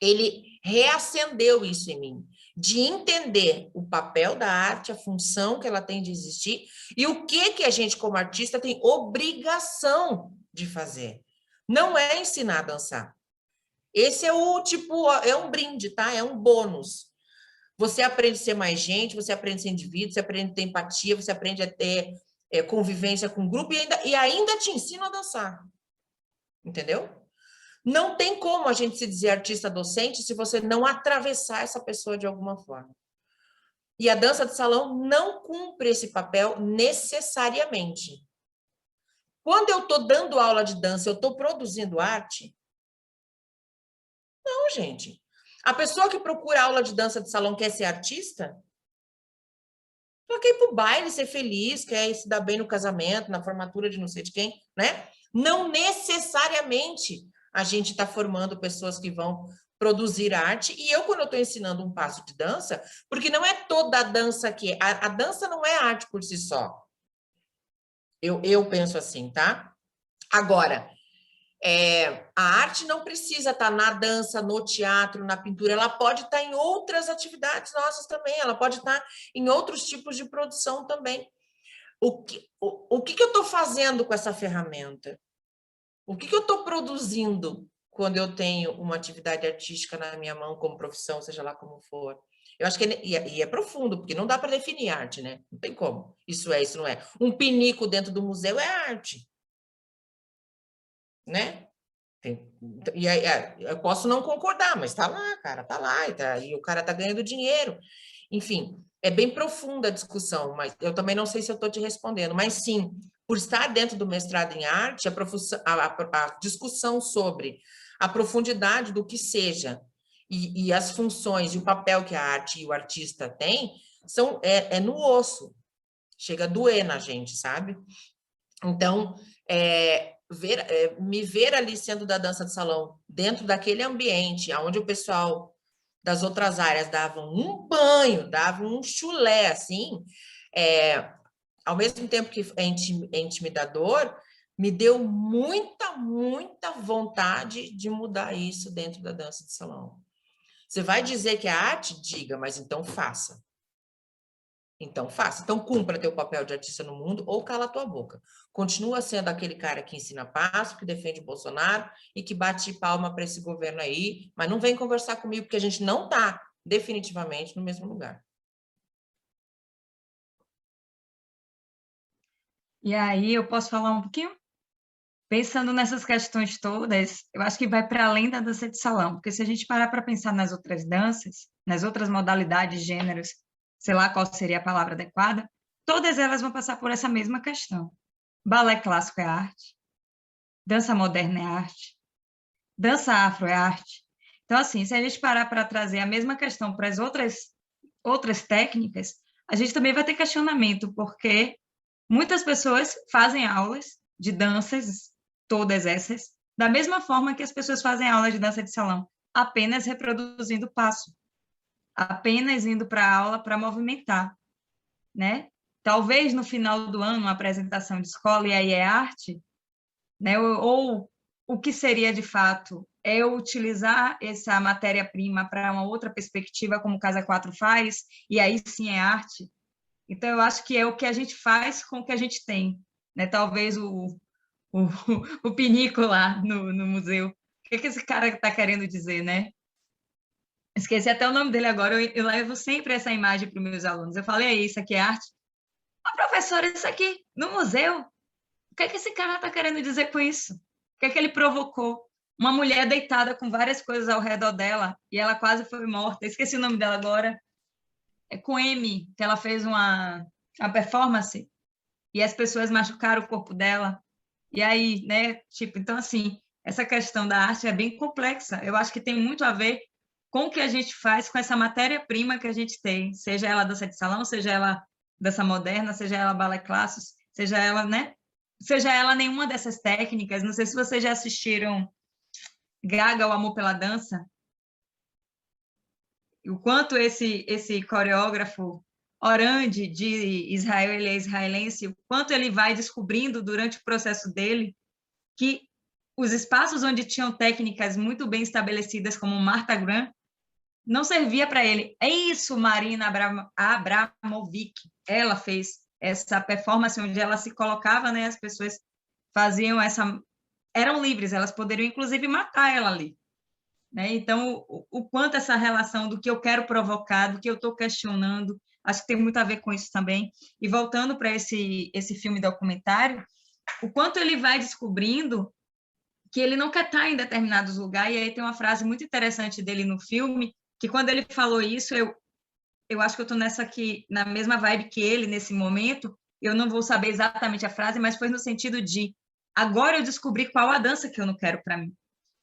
ele reacendeu isso em mim, de entender o papel da arte, a função que ela tem de existir e o que a gente, como artista, tem obrigação de fazer. Não é ensinar a dançar. Esse é é um brinde, tá? É um bônus. Você aprende a ser mais gente, você aprende a ser indivíduo, você aprende a ter empatia, você aprende a ter convivência com o grupo e ainda te ensina a dançar. Entendeu? Não tem como a gente se dizer artista docente se você não atravessar essa pessoa de alguma forma. E a dança de salão não cumpre esse papel necessariamente. Quando eu estou dando aula de dança, eu estou produzindo arte? Não, gente. A pessoa que procura aula de dança de salão quer ser artista? Ela quer ir para o baile, ser feliz, quer se dar bem no casamento, na formatura de não sei de quem, né? Não necessariamente a gente está formando pessoas que vão produzir arte. E eu, quando eu estou ensinando um passo de dança, porque não é toda a dança que... A dança não é arte por si só. Eu penso assim, tá? Agora, a arte não precisa estar na dança, no teatro, na pintura, ela pode estar em outras atividades nossas também, ela pode estar em outros tipos de produção também. O que eu estou fazendo com essa ferramenta? O que eu estou produzindo quando eu tenho uma atividade artística na minha mão como profissão, seja lá como for? Eu acho que é profundo, porque não dá para definir arte, né? Não tem como. Isso não é. Um pinico dentro do museu é arte. Né? E aí, eu posso não concordar, mas está lá, cara, está lá, e o cara está ganhando dinheiro. Enfim, é bem profunda a discussão, mas eu também não sei se eu estou te respondendo, mas sim, por estar dentro do mestrado em arte, a discussão sobre a profundidade do que seja e as funções e o papel que a arte e o artista têm é no osso, chega a doer na gente, sabe? Então, me ver ali sendo da dança de salão, dentro daquele ambiente, onde o pessoal das outras áreas davam um banho, davam um chulé, assim, ao mesmo tempo que é intimidador, me deu muita, muita vontade de mudar isso dentro da dança de salão. Você vai dizer que é arte? Diga, mas então faça. Então, faça. Então, cumpra teu papel de artista no mundo ou cala tua boca. Continua sendo aquele cara que ensina passo, que defende o Bolsonaro e que bate palma para esse governo aí, mas não vem conversar comigo, porque a gente não está definitivamente no mesmo lugar. E aí, eu posso falar um pouquinho? Pensando nessas questões todas, eu acho que vai para além da dança de salão, porque se a gente parar para pensar nas outras danças, nas outras modalidades, gêneros, sei lá qual seria a palavra adequada, todas elas vão passar por essa mesma questão. Balé clássico é arte, dança moderna é arte, dança afro é arte. Então, assim, se a gente parar para trazer a mesma questão para as outras técnicas, a gente também vai ter questionamento, porque muitas pessoas fazem aulas de danças, todas essas, da mesma forma que as pessoas fazem aulas de dança de salão, apenas reproduzindo passo, apenas indo para a aula para movimentar, né? Talvez no final do ano, uma apresentação de escola, e aí é arte, né? Ou o que seria de fato é utilizar essa matéria-prima para uma outra perspectiva, como o Casa 4 faz, e aí sim é arte. Então, eu acho que é o que a gente faz com o que a gente tem, né? Talvez o pinico lá no museu. O que esse cara está querendo dizer, né? Esqueci até o nome dele agora, eu levo sempre essa imagem para os meus alunos. Eu falei, isso aqui é arte? Professora, isso aqui, no museu, o que é que esse cara está querendo dizer com isso? O que é que ele provocou? Uma mulher deitada com várias coisas ao redor dela, e ela quase foi morta. Esqueci o nome dela agora. É com M, que ela fez uma performance, e as pessoas machucaram o corpo dela. E aí, né, tipo, então assim, essa questão da arte é bem complexa. Eu acho que tem muito a ver com o que a gente faz com essa matéria-prima que a gente tem, seja ela dança de salão, seja ela dança moderna, seja ela balé clássico, seja ela, né? Seja ela nenhuma dessas técnicas. Não sei se vocês já assistiram Gaga, o Amor pela Dança. O quanto esse coreógrafo Orandi de Israel, ele é israelense, o quanto ele vai descobrindo durante o processo dele que os espaços onde tinham técnicas muito bem estabelecidas, como Martha Graham, não servia para ele. É isso, Marina Abramovic. Ela fez essa performance onde ela se colocava, né? As pessoas faziam essa... Eram livres, elas poderiam, inclusive, matar ela ali. Né? Então, o quanto essa relação do que eu quero provocar, do que eu estou questionando, acho que tem muito a ver com isso também. E voltando para esse filme documentário, o quanto ele vai descobrindo que ele não quer estar em determinados lugares, e aí tem uma frase muito interessante dele no filme, que quando ele falou isso, eu acho que eu estou nessa aqui, na mesma vibe que ele, nesse momento, eu não vou saber exatamente a frase, mas foi no sentido de, agora eu descobri qual a dança que eu não quero para mim.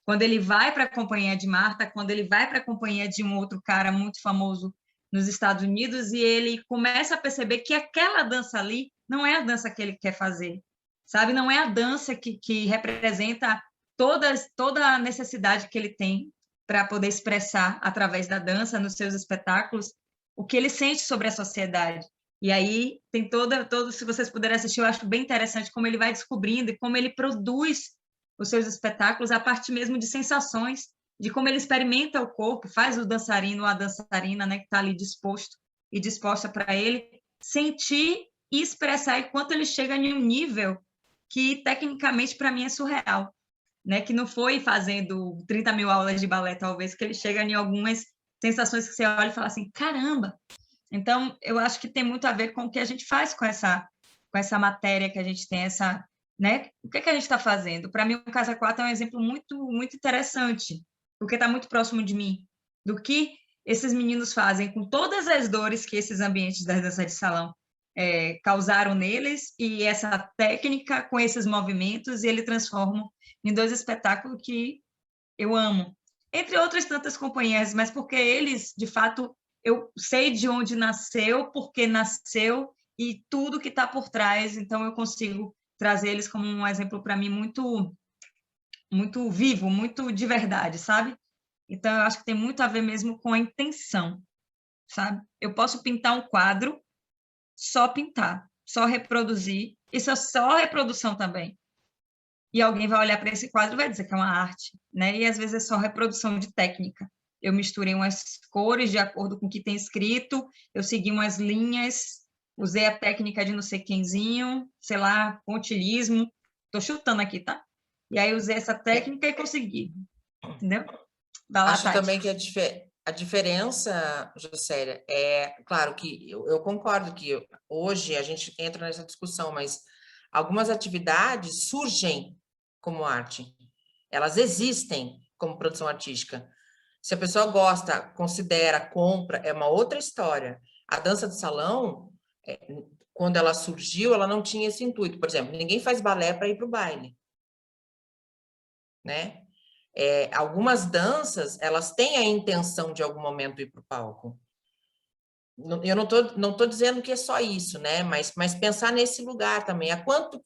Quando ele vai para a companhia de Marta, quando ele vai para a companhia de um outro cara muito famoso nos Estados Unidos, e ele começa a perceber que aquela dança ali não é a dança que ele quer fazer, sabe? Não é a dança que representa toda a necessidade que ele tem para poder expressar, através da dança, nos seus espetáculos, o que ele sente sobre a sociedade. E aí tem todo, se vocês puderem assistir, eu acho bem interessante como ele vai descobrindo e como ele produz os seus espetáculos a partir mesmo de sensações, de como ele experimenta o corpo, faz o dançarino ou a dançarina, né, que está ali disposto e disposta para ele sentir e expressar, e quanto ele chega em um nível que, tecnicamente, para mim é surreal, né, que não foi fazendo 30 mil aulas de balé, talvez, que ele chega em algumas sensações que você olha e fala assim, caramba! Então, eu acho que tem muito a ver com o que a gente faz com essa matéria que a gente tem, essa... Né? O que a gente está fazendo? Para mim, o Casa 4 é um exemplo muito, muito interessante, porque está muito próximo de mim, do que esses meninos fazem com todas as dores que esses ambientes da dança de salão causaram neles, e essa técnica com esses movimentos, e ele transforma em 2 espetáculos que eu amo. Entre outras tantas companhias, mas porque eles, de fato, eu sei de onde nasceu, porque nasceu, e tudo que está por trás, então eu consigo trazer eles como um exemplo para mim muito, muito vivo, muito de verdade, sabe? Então, eu acho que tem muito a ver mesmo com a intenção, sabe? Eu posso pintar um quadro, só pintar, só reproduzir, isso é só reprodução também. E alguém vai olhar para esse quadro e vai dizer que é uma arte, né? E às vezes é só reprodução de técnica. Eu misturei umas cores de acordo com o que tem escrito, eu segui umas linhas, usei a técnica de não sei quemzinho, sei lá, pontilhismo, estou chutando aqui, tá? E aí usei essa técnica e consegui, entendeu? Vai lá, Acho Tati. também que a diferença, Jocélia, claro que eu concordo que hoje a gente entra nessa discussão, mas algumas atividades surgem como arte, elas existem como produção artística. Se a pessoa gosta, considera, compra, é uma outra história. A dança de salão, quando ela surgiu, ela não tinha esse intuito. Por exemplo, ninguém faz balé para ir para o baile, né? Algumas danças, elas têm a intenção de, em algum momento, ir para o palco. Eu não tô dizendo que é só isso, né? Mas pensar nesse lugar também. Há quanto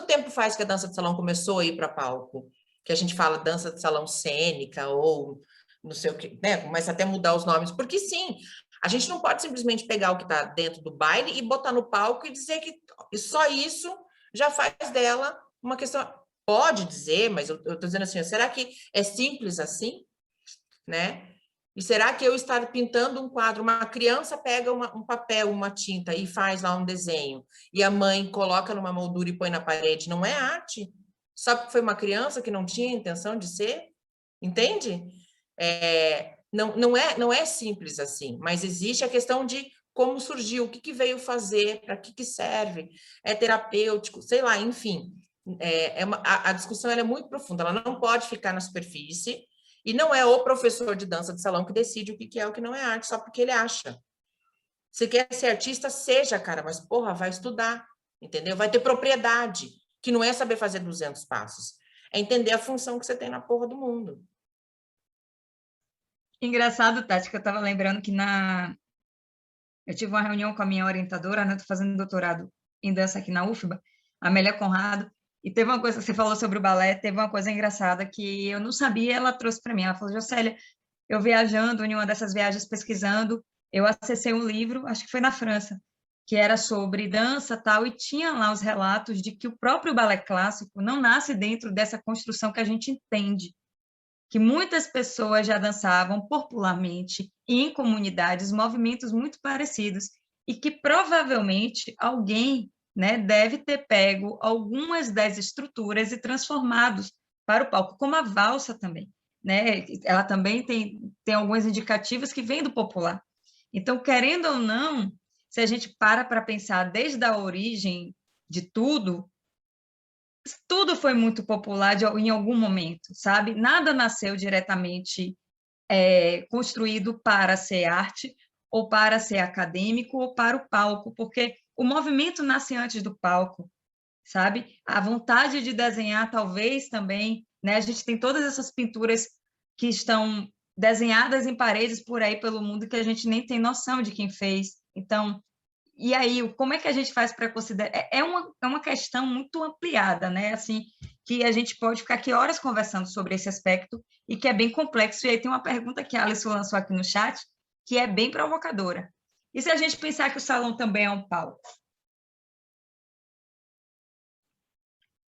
tempo faz que a dança de salão começou a ir para palco? Que a gente fala dança de salão cênica ou não sei o que, né? Começa até a mudar os nomes. Porque, sim, a gente não pode simplesmente pegar o que está dentro do baile e botar no palco e dizer que só isso já faz dela uma questão... Pode dizer, mas eu estou dizendo assim, será que é simples assim? Né? E será que eu estar pintando um quadro, uma criança pega um papel, uma tinta e faz lá um desenho, e a mãe coloca numa moldura e põe na parede, não é arte? Só porque foi uma criança que não tinha intenção de ser? Entende? Não é simples assim, mas existe a questão de como surgiu, o que veio fazer, para que serve, é terapêutico, sei lá, enfim. A discussão ela é muito profunda, ela não pode ficar na superfície, e não é o professor de dança de salão que decide o que é o que não é arte, só porque ele acha. Você quer ser artista, seja, cara, mas, porra, vai estudar, entendeu? Vai ter propriedade, que não é saber fazer 200 passos, é entender a função que você tem na porra do mundo. Engraçado, Tati, que eu estava lembrando que eu tive uma reunião com a minha orientadora, né? Estou fazendo doutorado em dança aqui na UFBA, a Amélia Conrado, e teve uma coisa, você falou sobre o balé, teve uma coisa engraçada que eu não sabia, ela trouxe para mim, ela falou, Jocélia, eu viajando, em uma dessas viagens pesquisando, eu acessei um livro, acho que foi na França, que era sobre dança tal, e tinha lá os relatos de que o próprio balé clássico não nasce dentro dessa construção que a gente entende, que muitas pessoas já dançavam popularmente e em comunidades, movimentos muito parecidos, e que provavelmente alguém, né, deve ter pego algumas das estruturas e transformados para o palco, como a valsa também. Né? Ela também tem alguns indicativos que vêm do popular. Então, querendo ou não, se a gente para pensar desde a origem de tudo foi muito popular em algum momento, sabe? Nada nasceu diretamente construído para ser arte, ou para ser acadêmico, ou para o palco, porque o movimento nasce antes do palco, sabe? A vontade de desenhar, talvez, também, né? A gente tem todas essas pinturas que estão desenhadas em paredes por aí pelo mundo que a gente nem tem noção de quem fez. Então, e aí, como é que a gente faz para considerar? É uma questão muito ampliada, né? Assim, que a gente pode ficar aqui horas conversando sobre esse aspecto e que é bem complexo. E aí tem uma pergunta que a Alisson lançou aqui no chat, que é bem provocadora. E se a gente pensar que o salão também é um palco?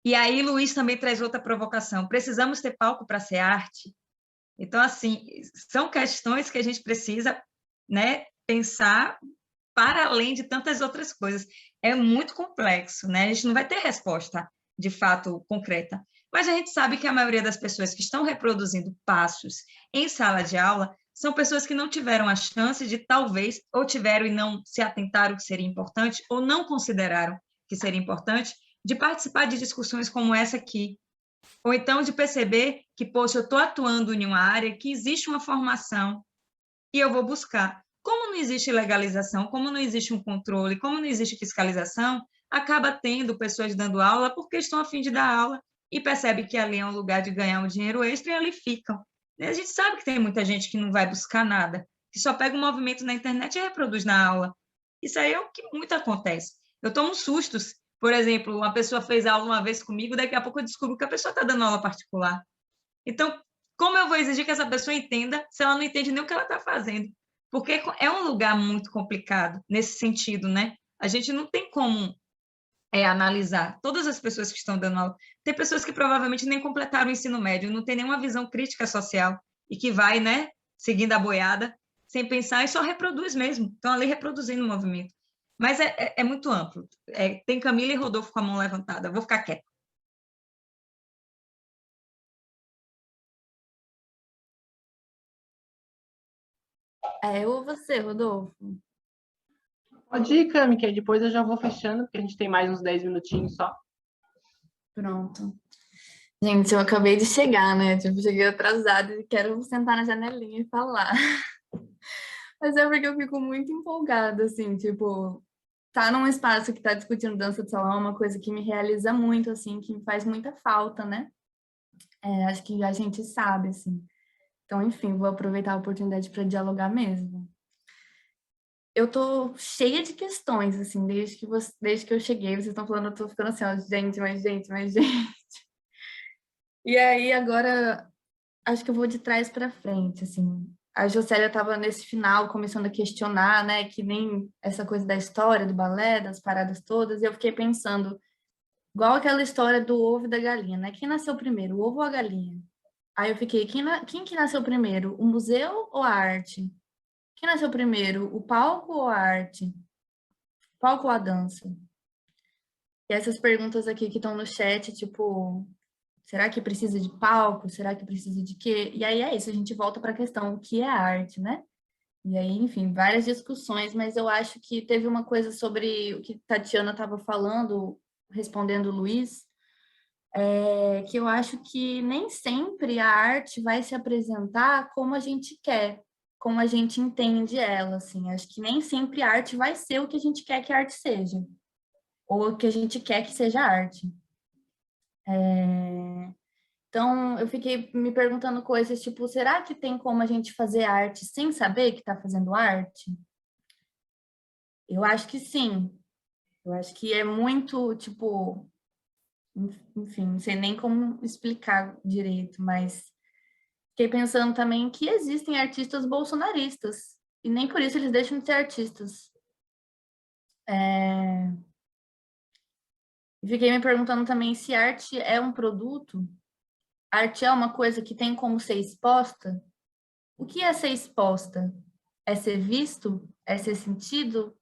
E aí, Luiz também traz outra provocação. Precisamos ter palco para ser arte? Então, assim, são questões que a gente precisa, né, pensar para além de tantas outras coisas. É muito complexo, né? A gente não vai ter resposta, de fato, concreta. Mas a gente sabe que a maioria das pessoas que estão reproduzindo passos em sala de aula são pessoas que não tiveram a chance de, talvez, ou tiveram e não se atentaram que seria importante, ou não consideraram que seria importante, de participar de discussões como essa aqui. Ou então de perceber que, poxa, eu estou atuando em uma área que existe uma formação e eu vou buscar. Como não existe legalização, como não existe um controle, como não existe fiscalização, acaba tendo pessoas dando aula porque estão a fim de dar aula e percebe que ali é um lugar de ganhar um dinheiro extra e ali ficam. A gente sabe que tem muita gente que não vai buscar nada, que só pega um movimento na internet e reproduz na aula. Isso aí é o que muito acontece. Eu tomo sustos. Por exemplo, uma pessoa fez aula uma vez comigo, daqui a pouco eu descubro que a pessoa está dando aula particular. Então, como eu vou exigir que essa pessoa entenda se ela não entende nem o que ela está fazendo? Porque é um lugar muito complicado nesse sentido, né? A gente não tem como analisar todas as pessoas que estão dando aula. Tem pessoas que provavelmente nem completaram o ensino médio, não tem nenhuma visão crítica social e que vai, né, seguindo a boiada, sem pensar e só reproduz mesmo. Estão ali reproduzindo o movimento. Mas é muito amplo. Tem Camila e Rodolfo com a mão levantada. Vou ficar quieta. Eu ou você, Rodolfo? Pode ir, Cami, que aí depois eu já vou fechando, porque a gente tem mais uns 10 minutinhos só. Pronto. Gente, eu acabei de chegar, né? Tipo, cheguei atrasada e quero sentar na janelinha e falar. Mas é porque eu fico muito empolgada, assim, tipo, tá num espaço que tá discutindo dança de salão é uma coisa que me realiza muito, assim, que me faz muita falta, né? Acho que a gente sabe, assim. Então, enfim, vou aproveitar a oportunidade para dialogar mesmo. Eu tô cheia de questões, assim, desde que eu cheguei, vocês estão falando, eu tô ficando assim, ó, gente. E aí, agora, acho que eu vou de trás para frente, assim. A Jocélia estava nesse final começando a questionar, né, que nem essa coisa da história do balé, das paradas todas, e eu fiquei pensando, igual aquela história do ovo e da galinha, né? Quem nasceu primeiro, o ovo ou a galinha? Aí eu fiquei, quem que nasceu primeiro, o museu ou a arte? Quem nasceu primeiro, o palco ou a arte? O palco ou a dança? E essas perguntas aqui que estão no chat, tipo, Será que precisa de palco? Será que precisa de quê? E aí é isso, a gente volta para a questão, o que é arte, né? E aí, enfim, várias discussões, mas eu acho que teve uma coisa sobre o que Tatiana estava falando, respondendo o Luiz, que eu acho que nem sempre a arte vai se apresentar como a gente quer, como a gente entende ela, assim. Acho que nem sempre a arte vai ser o que a gente quer que a arte seja, ou o que a gente quer que seja arte. Então, eu fiquei me perguntando coisas tipo, será que tem como a gente fazer arte sem saber que está fazendo arte? Eu acho que sim. Eu acho que é muito, tipo, enfim, não sei nem como explicar direito, mas fiquei pensando também que existem artistas bolsonaristas, e nem por isso eles deixam de ser artistas. Fiquei me perguntando também se arte é um produto, arte é uma coisa que tem como ser exposta. O que é ser exposta? É ser visto? É ser sentido?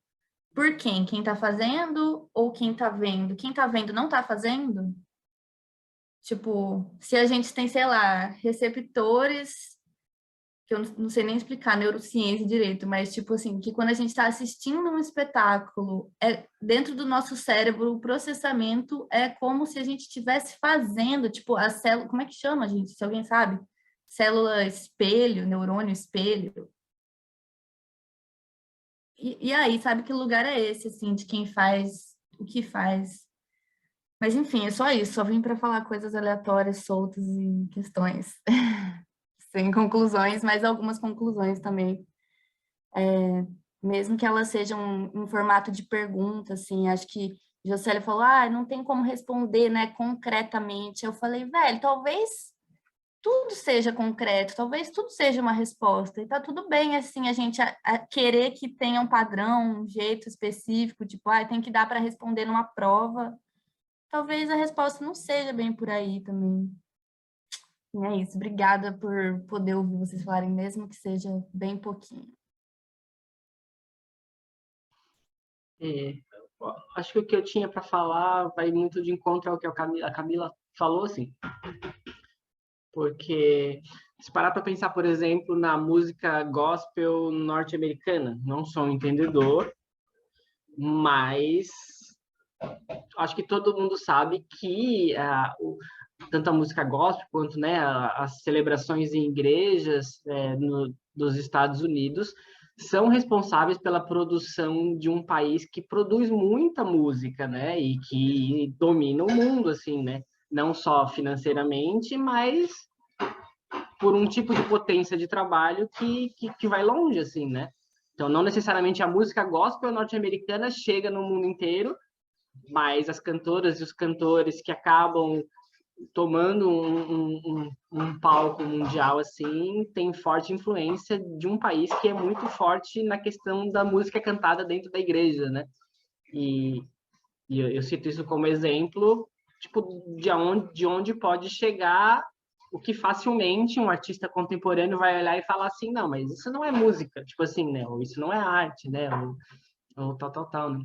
Por quem? Quem está fazendo ou quem está vendo? Quem está vendo não está fazendo? Tipo, se a gente tem, sei lá, receptores, que eu não sei nem explicar neurociência direito, mas tipo assim, que quando a gente está assistindo um espetáculo, dentro do nosso cérebro, o processamento é como se a gente estivesse fazendo, tipo, a célula, como é que chama, gente? Se alguém sabe? Célula espelho, neurônio espelho. E aí, sabe que lugar é esse, assim, de quem faz o que faz? Mas enfim, é só isso, só vim para falar coisas aleatórias, soltas e questões. Sem conclusões, mas algumas conclusões também. Mesmo que elas sejam em formato de pergunta, assim, acho que Jocely falou, não tem como responder, né, concretamente. Eu falei, velho, talvez tudo seja concreto, talvez tudo seja uma resposta, e tá tudo bem, assim, a gente querer que tenha um padrão, um jeito específico, tipo, tem que dar para responder numa prova. Talvez a resposta não seja bem por aí também. E é isso, obrigada por poder ouvir vocês falarem, mesmo que seja bem pouquinho. Acho que o que eu tinha para falar vai muito de encontro ao que a Camila falou, assim, porque se parar para pensar, por exemplo, na música gospel norte-americana, não sou um entendedor, mas acho que todo mundo sabe que tanto a música gospel quanto, né, as celebrações em igrejas dos Estados Unidos são responsáveis pela produção de um país que produz muita música, né, e que domina o mundo, assim, né, não só financeiramente, mas por um tipo de potência de trabalho que vai longe, assim, né. Então, não necessariamente a música gospel norte-americana chega no mundo inteiro, mas as cantoras e os cantores que acabam tomando um palco mundial assim, tem forte influência de um país que é muito forte na questão da música cantada dentro da igreja, né? E eu cito isso como exemplo, tipo, de onde pode chegar o que facilmente um artista contemporâneo vai olhar e falar assim, não, mas isso não é música, tipo assim, né? Ou isso não é arte, né? Ou tal, né?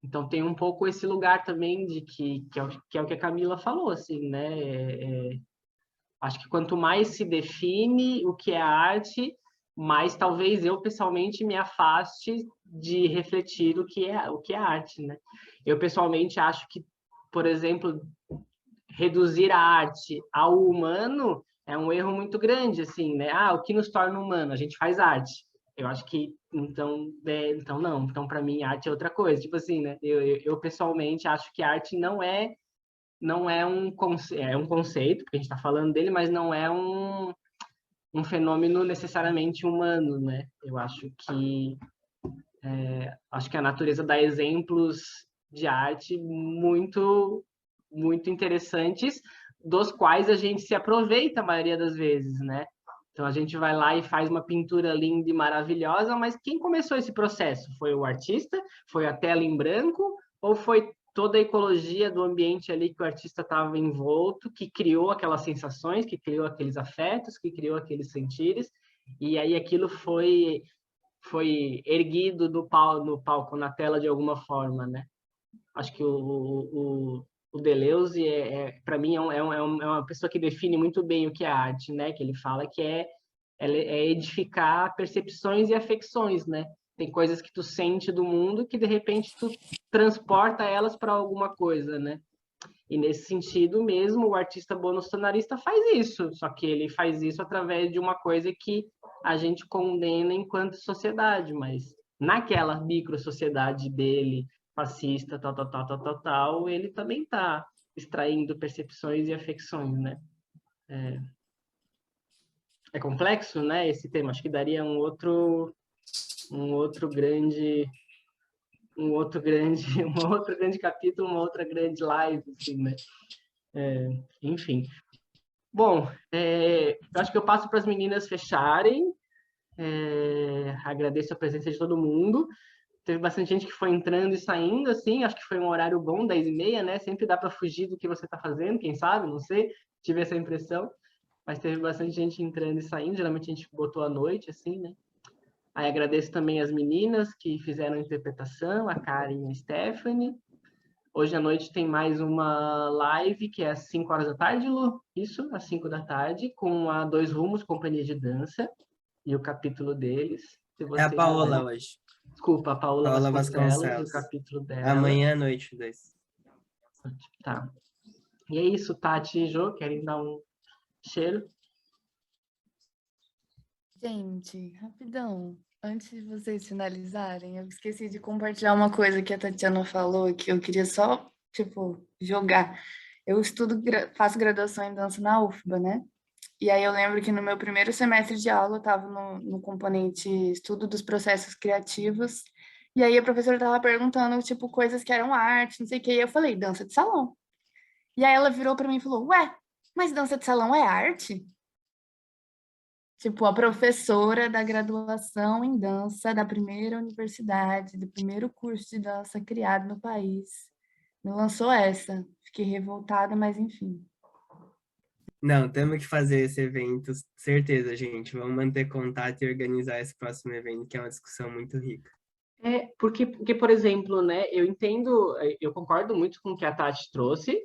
Então tem um pouco esse lugar também de que é o que a Camila falou, assim, né? Acho que quanto mais se define o que é arte, mais talvez eu pessoalmente me afaste de refletir o que é arte, né? Eu pessoalmente acho que, por exemplo, reduzir a arte ao humano é um erro muito grande, assim, né? O que nos torna humano? A gente faz arte. Eu acho que então não. Então para mim arte é outra coisa. Tipo assim, né? Eu pessoalmente acho que arte não é um conceito, porque a gente está falando dele, mas não é um fenômeno necessariamente humano, né? Eu acho que a natureza dá exemplos de arte muito interessantes, dos quais a gente se aproveita a maioria das vezes, né? Então a gente vai lá e faz uma pintura linda e maravilhosa, mas quem começou esse processo? Foi o artista? Foi a tela em branco? Ou foi toda a ecologia do ambiente ali que o artista estava envolto, que criou aquelas sensações, que criou aqueles afetos, que criou aqueles sentires, e aí aquilo foi erguido no palco, na tela de alguma forma, né? Acho que o o Deleuze, para mim, é uma pessoa que define muito bem o que é arte, né? Que ele fala que é edificar percepções e afecções, né? Tem coisas que tu sente do mundo que, de repente, tu transporta elas para alguma coisa, né? E, nesse sentido mesmo, o artista bolsonarista faz isso, só que ele faz isso através de uma coisa que a gente condena enquanto sociedade, mas naquela micro-sociedade dele, fascista, tal, ele também está extraindo percepções e afecções, né? É complexo, né, esse tema. Acho que daria um outro grande capítulo, uma outra grande live, assim, né? Enfim. Bom, eu acho que eu passo para as meninas fecharem. Agradeço a presença de todo mundo. Teve bastante gente que foi entrando e saindo, assim, acho que foi um horário bom, 10h30, né? Sempre dá para fugir do que você está fazendo, quem sabe, não sei, tive essa impressão. Mas teve bastante gente entrando e saindo, geralmente a gente botou à noite, assim, né? Aí agradeço também as meninas que fizeram a interpretação, a Karen e a Stephanie. Hoje à noite tem mais uma live, que é às 5 horas da tarde, Lu? Isso, às 5 da tarde, com a Dois Rumos, Companhia de Dança, e o capítulo deles. É a Paola hoje. Desculpa, a Paola Vasconcelos, e o capítulo dela. Amanhã à noite, 2. Tá. E é isso, Tati e Jô, querem dar um cheiro? Gente, rapidão. Antes de vocês finalizarem, eu esqueci de compartilhar uma coisa que a Tatiana falou, que eu queria só, jogar. Eu faço graduação em dança na UFBA, né? E aí eu lembro que no meu primeiro semestre de aula eu estava no componente estudo dos processos criativos, e aí a professora estava perguntando, coisas que eram arte, não sei o quê, e eu falei, dança de salão. E aí ela virou para mim e falou, ué, mas dança de salão é arte? A professora da graduação em dança da primeira universidade, do primeiro curso de dança criado no país, me lançou essa. Fiquei revoltada, mas enfim. Não, temos que fazer esse evento, certeza, gente. Vamos manter contato e organizar esse próximo evento, que é uma discussão muito rica. Porque, por exemplo, né, eu concordo muito com o que a Tati trouxe,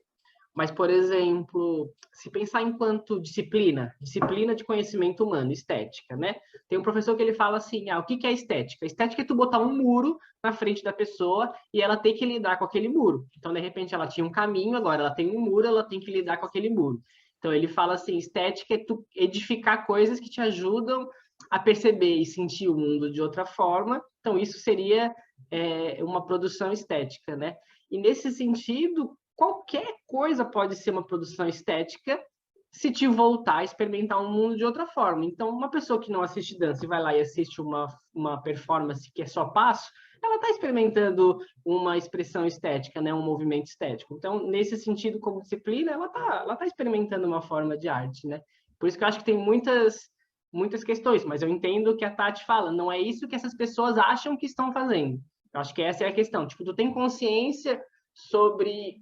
mas, por exemplo, se pensar enquanto disciplina de conhecimento humano, estética, né? Tem um professor que ele fala assim, o que é estética? Estética é tu botar um muro na frente da pessoa e ela tem que lidar com aquele muro. Então, de repente, ela tinha um caminho, agora ela tem um muro, ela tem que lidar com aquele muro. Então, ele fala assim, estética é tu edificar coisas que te ajudam a perceber e sentir o mundo de outra forma. Então, isso seria uma produção estética, né? E, nesse sentido, qualquer coisa pode ser uma produção estética se te voltar a experimentar um mundo de outra forma. Então, uma pessoa que não assiste dança e vai lá e assiste uma performance que é só passo, ela está experimentando uma expressão estética, né? Um movimento estético. Então, nesse sentido, como disciplina, ela tá experimentando uma forma de arte, né? Por isso que eu acho que tem muitas questões, mas eu entendo o que a Tati fala, não é isso que essas pessoas acham que estão fazendo. Eu acho que essa é a questão. Tu tem consciência sobre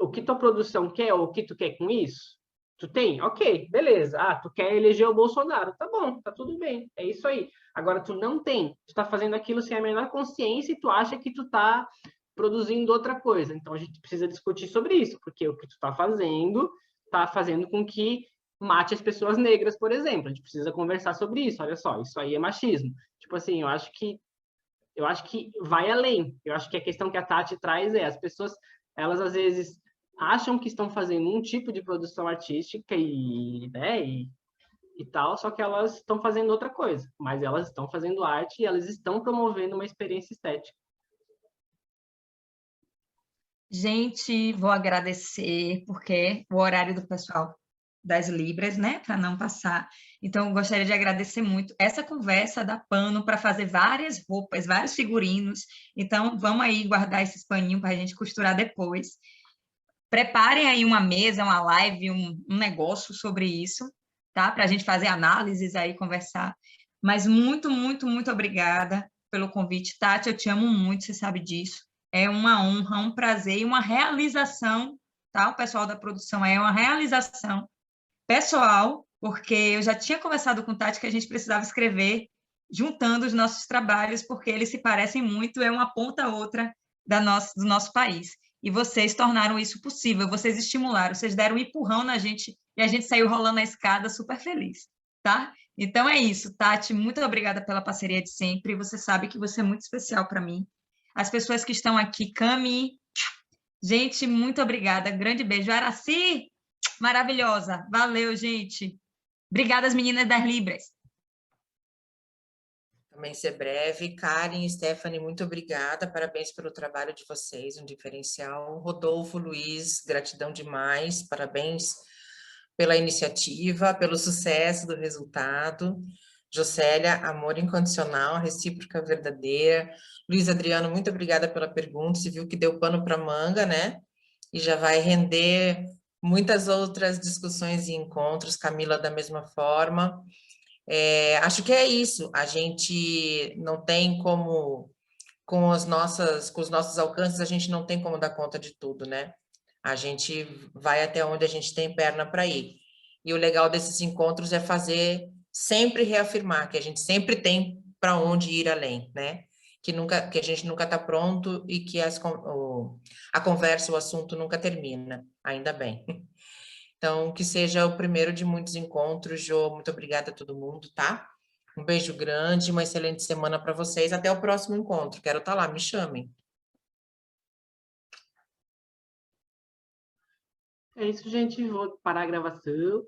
o que tua produção quer ou o que tu quer com isso? Tu tem? Ok, beleza. Tu quer eleger o Bolsonaro. Tá bom, tá tudo bem. É isso aí. Agora, tu não tem. Tu tá fazendo aquilo sem a menor consciência e tu acha que tu tá produzindo outra coisa. Então, a gente precisa discutir sobre isso, porque o que tu tá fazendo com que mate as pessoas negras, por exemplo. A gente precisa conversar sobre isso. Olha só, isso aí é machismo. Assim, eu acho que vai além. Eu acho que a questão que a Tati traz as pessoas, elas às vezes acham que estão fazendo um tipo de produção artística e tal, só que elas estão fazendo outra coisa, mas elas estão fazendo arte e elas estão promovendo uma experiência estética. Gente, vou agradecer, porque o horário do pessoal das Libras, né, para não passar. Então, eu gostaria de agradecer muito. Essa conversa dá pano para fazer várias roupas, vários figurinos. Então, vamos aí guardar esses paninhos para a gente costurar depois. Preparem aí uma mesa, uma live, um negócio sobre isso, tá? Para a gente fazer análises aí, conversar. Mas muito, muito, muito obrigada pelo convite. Tati, eu te amo muito, você sabe disso. É uma honra, um prazer e uma realização, tá? O pessoal da produção é uma realização pessoal, porque eu já tinha conversado com Tati que a gente precisava escrever juntando os nossos trabalhos, porque eles se parecem muito, é uma ponta a outra do nosso país. E vocês tornaram isso possível, vocês estimularam, vocês deram um empurrão na gente e a gente saiu rolando a escada super feliz, tá? Então é isso, Tati, muito obrigada pela parceria de sempre, você sabe que você é muito especial para mim. As pessoas que estão aqui, Cami, gente, muito obrigada, grande beijo. Araci, maravilhosa, valeu, gente. Obrigada, as meninas das Libras. Também ser breve. Karen, Stephanie, muito obrigada. Parabéns pelo trabalho de vocês, um diferencial. Rodolfo, Luiz, gratidão demais. Parabéns pela iniciativa, pelo sucesso do resultado. Jocélia, amor incondicional, recíproca verdadeira. Luiz Adriano, muito obrigada pela pergunta. Você viu que deu pano para manga, né? E já vai render muitas outras discussões e encontros. Camila, da mesma forma. Acho que é isso, a gente não tem como, com os nossos alcances, a gente não tem como dar conta de tudo, né? A gente vai até onde a gente tem perna para ir. E o legal desses encontros é fazer, sempre reafirmar que a gente sempre tem para onde ir além, né? Que a gente nunca está pronto e que a conversa, o assunto nunca termina, ainda bem. Então, que seja o primeiro de muitos encontros, Jô. Muito obrigada a todo mundo, tá? Um beijo grande, uma excelente semana para vocês. Até o próximo encontro. Quero estar lá, me chamem. É isso, gente. Vou parar a gravação.